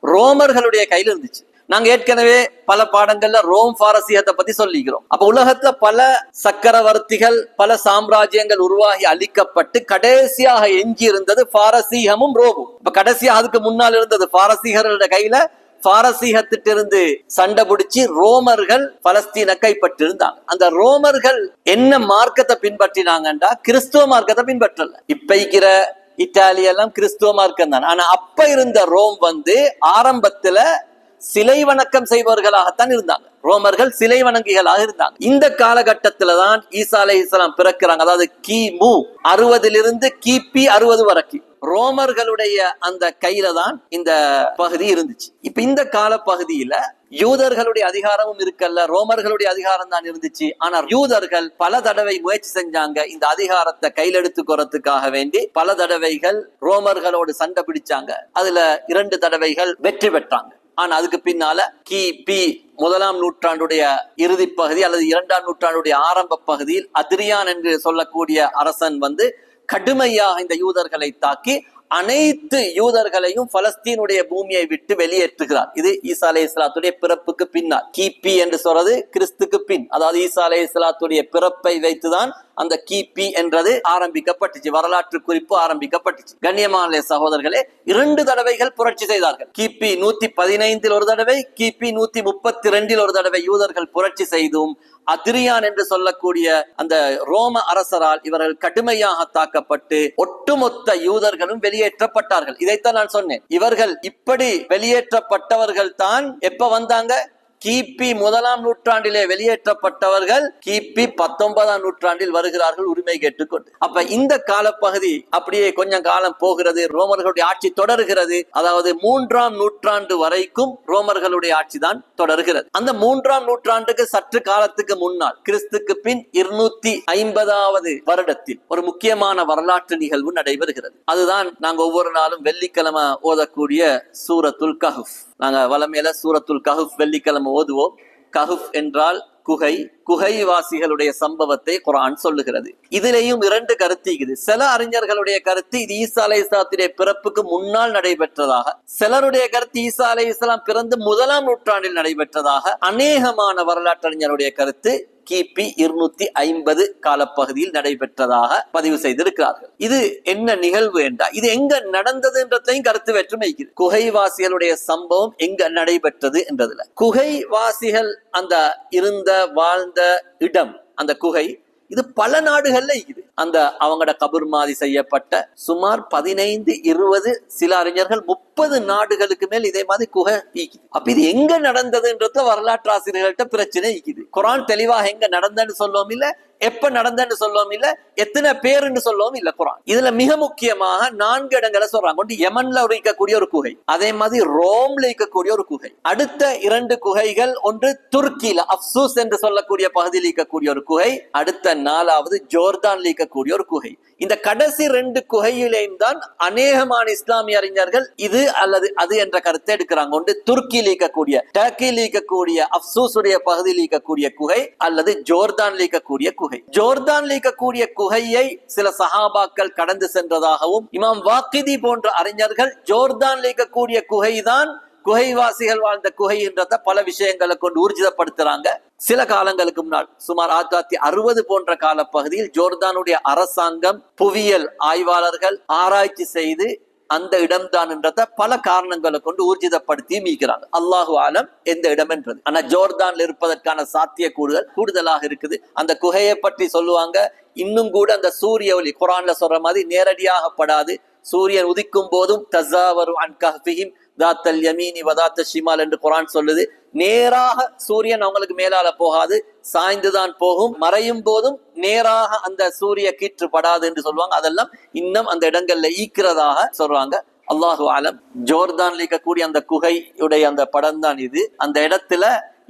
ரோமர்களுடைய கையில் இருந்துச்சு. நாங்க ஏற்கனவே பல பாடங்கள்ல ரோம் பாரசீகத்தை பத்தி சொல்லிக்கிறோம். அப்ப உலகத்துல பல சக்கரவர்த்திகள், பல சாம்ராஜ்யங்கள் உருவாகி அழிக்கப்பட்டு கடைசியாக எஞ்சி இருந்தது பாரசீகமும் ரோமும். இப்ப கடைசியா அதுக்கு முன்னால் இருந்தது பாரசீகர்களோட கையில. பாரசீகத்திட்டிருந்து சண்டை பிடிச்சி ரோமர்கள் பலஸ்தீனை கைப்பற்றிருந்தாங்க. அந்த ரோமர்கள் என்ன மார்க்கத்தை பின்பற்றினாங்கன்றா கிறிஸ்துவ மார்க்கத்தை பின்பற்றல. இப்ப இருக்கிற இத்தாலி எல்லாம் கிறிஸ்துவ மார்க்கம் தான். ஆனா அப்ப இருந்த ரோம் ஆரம்பத்துல சிலை வணக்கம் செய்பவர்களாகத்தான் இருந்தாங்க. ரோமர்கள் சிலை வணங்கிகளாக இருந்தாங்க. இந்த காலகட்டத்தில்தான் ஈசா அலைஹிஸ்ஸலாம் பிறக்கிறாங்க. அதாவது கிமு 60 கிபி 60 வரைக்கும் ரோமர்களுடைய அந்த கையில தான் இந்த பகுதி இருந்துச்சு. இப்ப இந்த கால பகுதியில யூதர்களுடைய அதிகாரமும் இருக்கல்ல, ரோமர்களுடைய அதிகாரம் தான் இருந்துச்சு. ஆனா யூதர்கள் பல தடவை முயற்சி செஞ்சாங்க இந்த அதிகாரத்தை கையில் எடுத்துக்கிறதுக்காக வேண்டி. பல தடவைகள் ரோமர்களோடு சண்டை பிடிச்சாங்க. அதுல 2 தடவைகள் வெற்றி பெற்றாங்க. ஆனா அதுக்கு பின்னால கிபி 1ஆம் நூற்றாண்டுடைய இறுதி பகுதி அல்லது 2ஆம் நூற்றாண்டுடைய ஆரம்ப பகுதியில் அத்ரியான் என்று சொல்லக்கூடிய அரசன் கடுமையாக இந்த யூதர்களை தாக்கி அனைத்து யூதர்களையும் பலஸ்தீனுடைய பூமியை விட்டு வெளியேற்றுகிறார். இது ஈசா அலைஹிஸ்ஸலாத்துடைய பிறப்புக்கு பின்னால். கிபி என்று சொல்றது கிறிஸ்துக்கு பின். அதாவது ஈசா அலைஹிஸ்ஸலாத்துடைய பிறப்பை வைத்துதான் அந்த கிபி என்றது ஆரம்பிக்கப்பட்டுச்சு. வரலாற்று குறிப்பு ஆரம்பிக்கப்பட்டுச்சு. கண்ணியமான சகோதரர்களே, 2 தடவைகள் புரட்சி செய்தார்கள். கிபி 115 ஒரு தடவை, கிபி 132 ஒரு தடவை யூதர்கள் புரட்சி செய்தும் அத்ரியான் என்று சொல்லக்கூடிய அந்த ரோம அரசரால் இவர்கள் கடுமையாக தாக்கப்பட்டு ஒட்டுமொத்த யூதர்களும் வெளியேற்றப்பட்டார்கள். இதைத்தான் நான் சொன்னேன். இவர்கள் இப்படி வெளியேற்றப்பட்டவர்கள் தான் எப்ப வந்தாங்க? கிபி 1ஆம் நூற்றாண்டிலே வெளியேற்றப்பட்டவர்கள் கிபி 19ஆம் நூற்றாண்டில் வருகிறார்கள் உரிமை கேட்டுக்கொண்டு. அப்ப இந்த காலப்பகுதி அப்படியே கொஞ்சம் காலம் போகிறது. ரோமர்களுடைய ஆட்சி தொடர்கிறது. அதாவது 3ஆம் நூற்றாண்டு வரைக்கும் ரோமர்களுடைய ஆட்சி தான் தொடர்கிறது. அந்த 3ஆம் நூற்றாண்டுக்கு சற்று காலத்துக்கு முன்னால் கிறிஸ்துக்கு பின் 250வது வருடத்தில் ஒரு முக்கியமான வரலாற்று நிகழ்வு நடைபெறுகிறது. அதுதான் நாங்க ஒவ்வொரு நாளும் வெள்ளிக்கிழமை ஓதக்கூடிய சூரத்துல் கஹ்ஃப். நாங்க வலமையில சூரத்துல் கஹ்ஃப் வெள்ளிக்கிழமை ஓதுவோம். கஹ்ஃப் என்றால் குகைவாசிகளுடைய சம்பவத்தை குர்ஆன் சொல்லுகிறது. இதிலேயும் இரண்டு கருத்து இருக்குது. சில அறிஞர்களுடைய கருத்து இது ஈசா அலைஹிஸ்ஸலாத்துடைய பிறப்புக்கு முன்னால் நடைபெற்றதாக, சிலருடைய கருத்து ஈசா அலைஹிஸ்ஸலாம் பிறந்து 1ஆம் நூற்றாண்டில் நடைபெற்றதாக, அநேகமான வரலாற்றறிஞருடைய கருத்து கிபி 250 காலப்பகுதியில் நடைபெற்றதாக பதிவு செய்திருக்கிறார்கள். இது என்ன நிகழ்வு என்றா, இது எங்க நடந்தது என்றதையும் கருத்து வேற்றுமை. குகைவாசிகளுடைய சம்பவம் எங்க நடைபெற்றது என்றதுல, குகைவாசிகள் அந்த இருந்த வாழ்ந்த இடம், அந்த குகை இது பல நாடுகள்ல இருக்குது. அந்த அவங்களோட கபூர் மாதிரி செய்யப்பட்ட சுமார் 15-20 சில அறிஞர்கள் 30 நாடுகளுக்கு மேல் இதே மாதிரி குகை ஈக்குது. அப்ப இது எங்க நடந்ததுன்றது வரலாற்று ஆசிரியர்கள்ட்ட பிரச்சனை ஈக்குது. குர்ஆன் தெளிவாக எங்க நடந்தன்னு சொல்லவும் இல்ல, எப்ப நடந்தன்னு சொல்லவும் இல்ல, எத்தனை பேருன்னு சொல்லவும் இல்ல. குர்ஆன் இதுல மிக முக்கியமாக 4 இடங்களை சொல்றாங்க. ஒன்று யமன்ல இருக்கக்கூடிய ஒரு குகை, அதே மாதிரி ரோம்ல இருக்கக்கூடிய ஒரு குகை, அடுத்த 2 குகைகள் ஒன்று துருக்கியில அப்சூஸ் என்று சொல்லக்கூடிய பகுதியில் இருக்கக்கூடிய ஒரு குகை, அடுத்த 4வது ஜோர்தான்ல இருக்கக்கூடிய ஒரு குகை. இந்த கடைசி 2 குகையிலேயும் தான் அநேகமான இஸ்லாமிய அறிஞர்கள் இது அல்லது அது என்ற கருத்தை எடுக்கிறாங்க. ஒன்று துருக்கியில் இருக்கக்கூடிய டர்க்கியில் இருக்கக்கூடிய அப்சூஸுடைய பகுதியில் இருக்கக்கூடிய குகை அல்லது ஜோர்தான் இருக்கக்கூடிய குகை. ஜோர்தான் இருக்கக்கூடிய குகையை சில சஹாபாக்கள் கடந்து சென்றதாகவும், இமாம் வாக்கிதி போன்ற அறிஞர்கள் ஜோர்தான் இருக்கக்கூடிய குகைதான் குகைவாசிகள் வாழ்ந்த குகை என்றத பல விஷயங்களை கொண்டு ஊர்ஜிதப்படுத்துறாங்க. சில காலங்களுக்கு முன்னால் சுமார் 1960 போன்ற கால பகுதியில் ஜோர்தானுடைய அரசாங்கம் புவியியல் ஆய்வாளர்கள் ஆராய்ச்சி செய்து அந்த இடம்தான் என்றத பல காரணங்களை கொண்டு ஊர்ஜிதப்படுத்தி மீக்கிறாங்க. அல்லாஹு ஆலம் எந்த இடம் என்றது. ஆனா ஜோர்தான்ல இருப்பதற்கான சாத்திய கூடுதலாக இருக்குது. அந்த குகையை பற்றி சொல்லுவாங்க, இன்னும் கூட அந்த சூரிய ஒளி குர்ஆன்ல சொல்ற மாதிரி நேரடியாக படாது. சூரியன் உதிக்கும் போதும் தஸாவரு அன் கஹ்ஃபிஹிம் தாத்தல் யமீனி வதாத்த ஷிமால் என்று குர்ஆன் சொல்லுது. நேராக சூரியன் அவங்களுக்கு மேலால போகாது, சாய்ந்துதான் போகும். மறையும் போதும் நேராக அந்த சூரிய கீற்று படாது என்று சொல்லுவாங்க. அதெல்லாம் இன்னும் அந்த இடங்கள்ல ஈக்கிறதாக சொல்றாங்க. அல்லாஹு ஆலம். ஜோர்தான் இருக்கக்கூடிய அந்த குகையுடைய அந்த படம் தான் இது. அந்த இடத்துல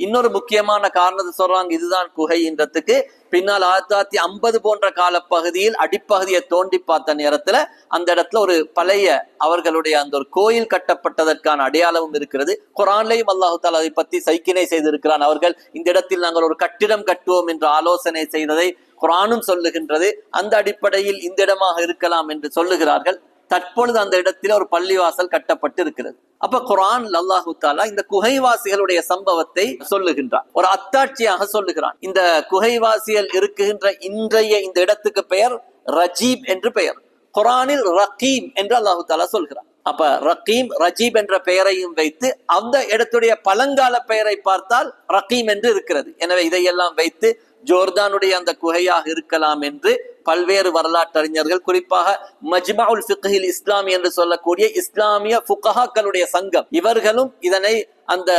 இன்னொரு முக்கியமான காரணத்தை சொல்றாங்க, இதுதான் குகைன்றதுக்கு. பின்னால் 1950 போன்ற கால பகுதியில் அடிப்பகுதியை தோண்டி பார்த்த நேரத்துல அந்த இடத்துல ஒரு பழைய அவர்களுடைய அந்த ஒரு கோயில் கட்டப்பட்டதற்கான அடையாளமும் இருக்கிறது. குர்ஆன்லையும் அல்லாஹு தஆலா அதை பத்தி சைக்கினை செய்திருக்கிறான். அவர்கள் இந்த இடத்தில் நாங்கள் ஒரு கட்டிடம் கட்டுவோம் என்று ஆலோசனை செய்ததை குர்ஆனும் சொல்லுகின்றது. அந்த அடிப்படையில் இந்த இடமாக இருக்கலாம் என்று சொல்லுகிறார்கள். தற்பொழுது அந்த இடத்துல ஒரு பள்ளிவாசல் கட்டப்பட்டு இருக்கிறது. அப்ப குர்ஆன் அல்லாஹு தஆலா இந்த குகைவாசிகளுடைய சம்பவத்தை சொல்லுகின்றான், ஒரு அத்தாட்சியாக சொல்லுகிறான். இந்த குகைவாசிகள் இருக்குகின்ற இன்றைய இந்த இடத்துக்கு பெயர் ரஜீப் என்று பெயர். குர்ஆனில் ரகீம் என்று அல்லாஹு தஆலா சொல்கிறான். அப்ப ரகீம் ரஜீப் என்ற பெயரையும் வைத்து அந்த இடத்துடைய பழங்கால பெயரை பார்த்தால் ரகீம் என்று இருக்கிறது. எனவே இதையெல்லாம் வைத்து ஜோர்தானுடைய அந்த குகையாக இருக்கலாம் என்று பல்வேறு வரலாற்றறிஞர்கள், குறிப்பாக மஜ்மஉல் ஃபிக்ஹில் இஸ்லாமி என்று சொல்லக்கூடிய இஸ்லாமிய ஃபுகஹாக்களுடைய சங்கம், இவர்களும் இதனை அந்த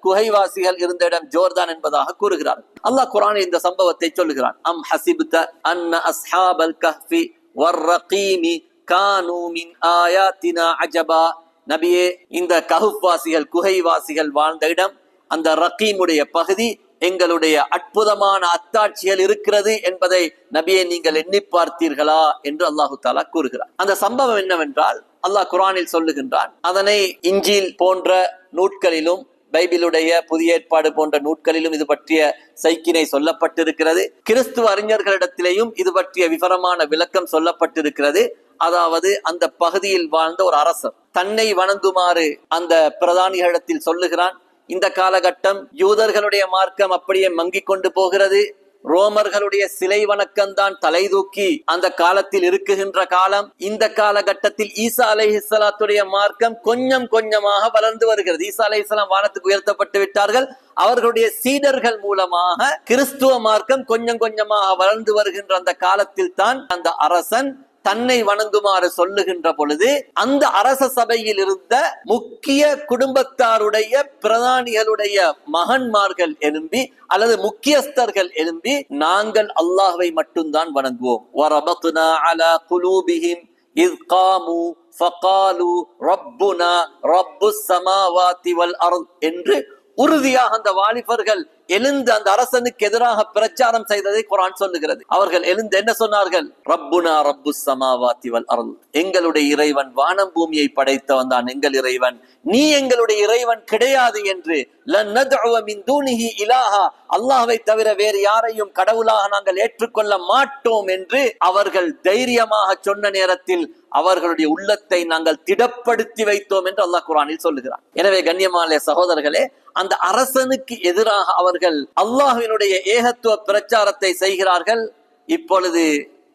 குகைவாசிகள் இருந்த இடம் ஜோர்தான் என்பதாக கூறுகிறார். அல்லாஹ் குர்ஆனில் இந்த சம்பவத்தை சொல்லுகிறான். அம் ஹஸிப்த அன்ன அஸ்ஹாபல் கஹ்ஃபி வர்ரகீமி கானூ மின் ஆயாத்தினா அஜபா. நபியே, இந்த கஹ்ஃப்வாசிகள் குகைவாசிகள் வாழ்ந்த இடம், அந்த ரகீமுடைய பகுதி எங்களுடைய அற்புதமான அத்தாட்சிகள் இருக்கிறது என்பதை நபியை நீங்கள் எண்ணி பார்த்தீர்களா என்று அல்லாஹு தஆலா கூறுகிறார். அந்த சம்பவம் என்னவென்றால், அல்லாஹ் குர்ஆனில் சொல்லுகின்றான், அதனை இஞ்சில் போன்ற நூட்களிலும் பைபிளுடைய புதிய ஏற்பாடு போன்ற நூட்களிலும் இது பற்றிய சைக்கினை சொல்லப்பட்டிருக்கிறது. கிறிஸ்துவ அறிஞர்களிடத்திலேயும் இது பற்றிய விவரமான விளக்கம் சொல்லப்பட்டிருக்கிறது. அதாவது அந்த பகுதியில் வாழ்ந்த ஒரு அரசர் தன்னை வணங்குமாறு அந்த பிரதானிகளிடத்தில் சொல்லுகிறான். இந்த காலகட்டம் யூதர்களுடைய மார்க்கம் அப்படியே மங்கிக் கொண்டு போகிறது. ரோமர்களுடைய சிலை வணக்கம்தான் தலை தூக்கி அந்த காலத்தில் இருக்குகின்ற காலம். இந்த காலகட்டத்தில் ஈசா அலைஹிஸ்ஸலாத்துடைய மார்க்கம் கொஞ்சம் கொஞ்சமாக வளர்ந்து வருகிறது. ஈசா அலைஹிஸ்ஸலாம் வானத்துக்கு உயர்த்தப்பட்டு விட்டார்கள். அவர்களுடைய சீடர்கள் மூலமாக கிறிஸ்துவ மார்க்கம் கொஞ்சம் கொஞ்சமாக வளர்ந்து வருகின்ற அந்த காலத்தில் தான் அந்த அரசன் தன்னை வணங்குமாறு சொல்லுகின்ற பொழுது அந்த அரச சபையில் இருந்த முக்கிய குடும்பத்தாருடைய பிரதானிகளுடைய மகன்மார்கள் எழும்பி அல்லது முக்கியஸ்தர்கள் எழும்பி, நாங்கள் அல்லாஹ்வை மட்டும்தான் வணங்குவோம். வரபத்னா அலா குலூபிஹிம் இஸ் காமு ஃபகாலு ரப்புனா ரப்புஸ் ஸமாவாதி வல் அர்த் என்று உறுதியாக அந்த வாலிபர்கள் எழுந்து அந்த அரசனுக்கு எதிராக பிரச்சாரம் செய்ததை குர்ஆன் சொல்லுகிறது. அவர்கள் எழுந்து என்ன சொன்னார்கள்? ரப்புனா ரப்புஸ் ஸமாவாதி வல் அர்த், எங்களுடைய இறைவன் வானம் பூமியை படைத்தவன் தான் எங்கள் இறைவன், நீ எங்களுடைய இறைவன் கிடையாது என்று, லன் நத்உ மின் தூனிஹி இலாஹா, அல்லாஹ்வை தவிர வேறு யாரையும் கடவுளாக நாங்கள் ஏற்றுக்கொள்ள மாட்டோம் என்று அவர்கள் தைரியமாக சொன்ன நேரத்தில் அவர்களுடைய உள்ளத்தை நாங்கள் திடப்படுத்தி வைத்தோம் என்று அல்லாஹ் குர்ஆனில் சொல்லுகிறார். எனவே கண்ணியமான சகோதரர்களே, அந்த அரசனுக்கு எதிராக அவர்கள் அல்லாஹ்வினுடைய ஏகத்துவ பிரச்சாரத்தை செய்கிறார்கள். இப்பொழுது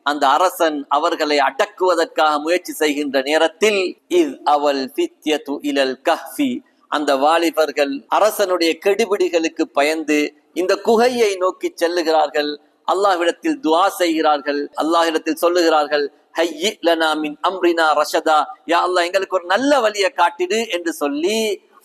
அந்த அரசன் அவர்களை அடக்குவதற்காக முயற்சி செய்கின்ற நேரத்தில் அவல் ஃபித்யது இலல் கஹ்ஃபி, அந்த வாலிபர்கள் அரசனுடைய கெடுபிடிகளுக்கு பயந்து இந்த குகையை நோக்கி செல்லுகிறார்கள். அல்லாஹ்விடத்தில் துஆ செய்கிறார்கள். அல்லாஹ்விடத்தில் சொல்லுகிறார்கள், ஹய்யி லனா மின் அம்ரினா ரஷதா, யா அல்லாஹ் எங்களுக்கு ஒரு நல்ல வழியை காட்டிடு என்று சொல்லி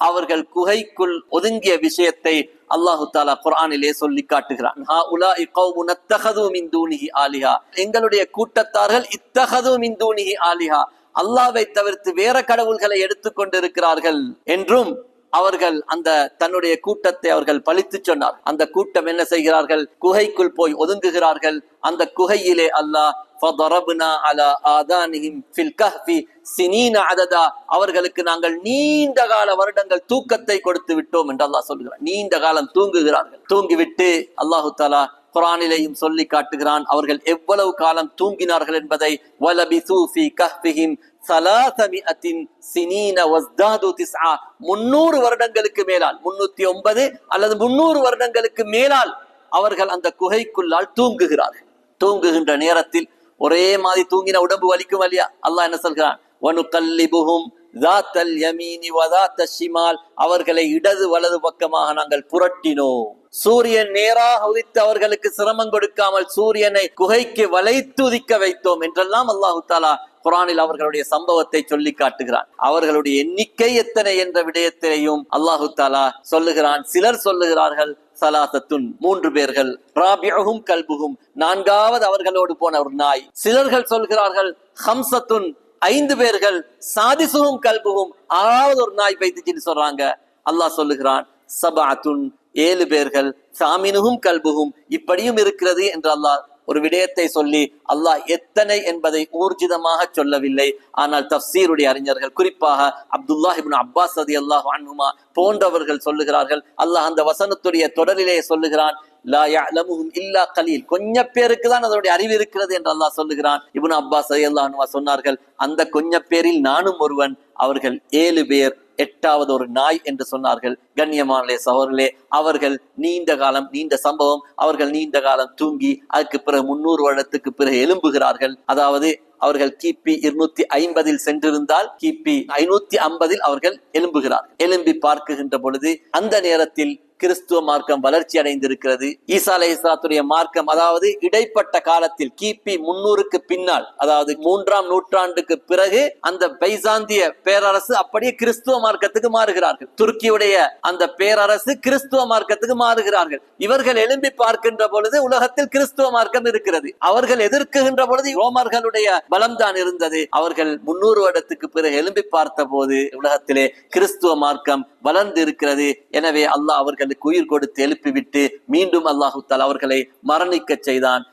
அவர்கள் குகைக்குள் ஒதுங்கிய விஷயத்தை அல்லாஹு தஆலா குர்ஆனிலே சொல்லி காட்டுகிறான். ஹாஉலாஇ கௌமுன் இத்தஹது மின் தூனிஹி ஆலிஹா, எங்களுடைய கூட்டத்தார்கள் இத்தஹது மின் தூனிஹி ஆலிஹா, அல்லாஹ்வை தவிர்த்து வேற கடவுள்களை எடுத்துக்கொண்டிருக்கிறார்கள் என்றும் அவர்கள் அந்த தன்னுடைய கூட்டத்தை அவர்கள் பழித்து சொன்னார். அந்த கூட்டம் என்ன செய்கிறார்கள்? குகைக்குள் போய் ஒதுங்குகிறார்கள். அந்த குகையிலே அல்லாஹ் ஃபதரப்னா அலா ஆதானிஹிம் ஃபில் கஹ்ஃபி சினீன அததா, அவர்களுக்கு நாங்கள் நீண்ட கால வருடங்கள் தூக்கத்தை கொடுத்து விட்டோம் என்று அல்லாஹ் சொல்கிறார். நீண்ட காலம் தூங்குகிறார்கள். தூங்கிவிட்டு அல்லாஹு தஆலா குர்ஆனிலேயும் சொல்லி காட்டுகிறான் அவர்கள் எவ்வளவு காலம் தூங்கினார்கள் என்பதை. வலபிசூ ஃபீ கஹ்ஃபிஹிம் 300 சினீன வஸ்தாது 9, 300 வருடங்களுக்கு மேலால், 309 அல்லது 300 வருடங்களுக்கு மேலால் அவர்கள் அந்த குகைக்குள்ளால் தூங்குகிறார்கள். தூங்குகின்ற நேரத்தில் ஒரே மாதிரி தூங்கின உடம்பு வலிக்கும் இல்லையா? அல்லாஹ் என்ன சொல்கிறான்? வனுகல்லிபுஹும் ذاتல் யமீனி வதாத்த ஷிமால், அவர்களை இடது வலது பக்கமாக நாங்கள் புரட்டினோம். சூரியன் நேராக உதித்து அவர்களுக்கு சிரமம் கொடுக்காமல் சூரியனை குகைக்கு வளைத்து உதிக்க வைத்தோம் என்றெல்லாம் அல்லாஹு தஆலா குர்ஆனில் அவர்களுடைய சம்பவத்தை சொல்லி காட்டுகிறான். அவர்களுடைய எண்ணிக்கை எத்தனை என்ற விடயத்திலையும் அல்லாஹு தஆலா சொல்லுகிறான். சிலர் சொல்லுகிறார்கள் சலாசத்துன், 3 பேர்கள், ராபிஉஹும் கல்புஹும், 4வது அவர்களோடு போன ஒரு நாய். சிலர்கள் சொல்கிறார்கள் ஹம்சத்துன், 5 பேர்கள், சாதிசுஹும் கல்புஹும், 6வது ஒரு நாய் பைத்துச்சின்னு சொல்றாங்க. அல்லாஹ் சொல்லுகிறான் சபஅத்துன், 7 பேர்கள், சாமினுஹும் கல்புஹும், இப்படியும் இருக்கிறது என்று அல்லாஹ் ஒரு விடயத்தை சொல்லி அல்லாஹ் எத்தனை என்பதை ஊர்ஜிதமாக சொல்லவில்லை. ஆனால் தஃப்சீருடைய அறிஞர்கள், குறிப்பாக அப்துல்லாஹ் இப்னு அப்பாஸ் ரலியல்லாஹு அன்ஹுமா போன்றவர்கள் சொல்லுகிறார்கள், அல்லாஹ் அந்த வசனத்துடைய தொடரிலே சொல்லுகிறான், லா யஅலமுஹும் இல்லா கலீல், கொஞ்ச பேருக்கு தான் அதனுடைய அறிவு இருக்கிறது என்று அல்லாஹ் சொல்லுகிறான். இப்னு அப்பாஸ் ரலியல்லாஹு அன்ஹுமா சொன்னார்கள், அந்த கொஞ்ச பேரில் நானும் ஒருவன். அவர்கள் 7 பேர், 8வது ஒரு நாய் என்று சொன்னார்கள். கண்ணியமான சகோதரர்களே, அவர்கள் நீண்ட காலம், நீண்ட சம்பவம், அவர்கள் நீண்ட காலம் தூங்கி அதுக்கு பிறகு 300 வருடத்துக்கு பிறகு எழும்புகிறார்கள். அதாவது அவர்கள் கிபி 250 சென்றிருந்தால் கிபி 550 அவர்கள் எழும்புகிறார்கள். எழும்பி பார்க்குகின்ற பொழுது அந்த நேரத்தில் கிறிஸ்துவ மார்க்கம் வளர்ச்சி அடைந்திருக்கிறது. ஈசா அலைஹிஸ்ஸலாத்துடைய மார்க்கம், அதாவது இடைப்பட்ட காலத்தில் கிபி 300க்கு பின்னால், அதாவது 3ஆம் நூற்றாண்டுக்கு பிறகு அந்த பைசாந்திய பேரரசு அப்படியே கிறிஸ்துவ மார்க்கத்துக்கு மாறுகிறார்கள். துருக்கியுடைய அந்த பேரரசு கிறிஸ்துவ மார்க்கத்துக்கு மாறுகிறார்கள். இவர்கள் எழும்பி பார்க்கின்ற பொழுது உலகத்தில் கிறிஸ்துவ மார்க்கம் இருக்கிறது. அவர்கள் எதிர்க்குகின்ற பொழுது ரோமர்களுடைய பலம்தான் இருந்தது. அவர்கள் 300 வருடத்துக்கு பிறகு எழும்பி பார்த்த போது உலகத்திலே கிறிஸ்துவ மார்க்கம் வளர்ந்து இருக்கிறது. எனவே அல்லாஹ் அவர்களுக்கு உயிர் கொடுத்து எழுப்பிவிட்டு மீண்டும் அல்லாஹு தஆலா அவர்களை மரணிக்க செய்தான்.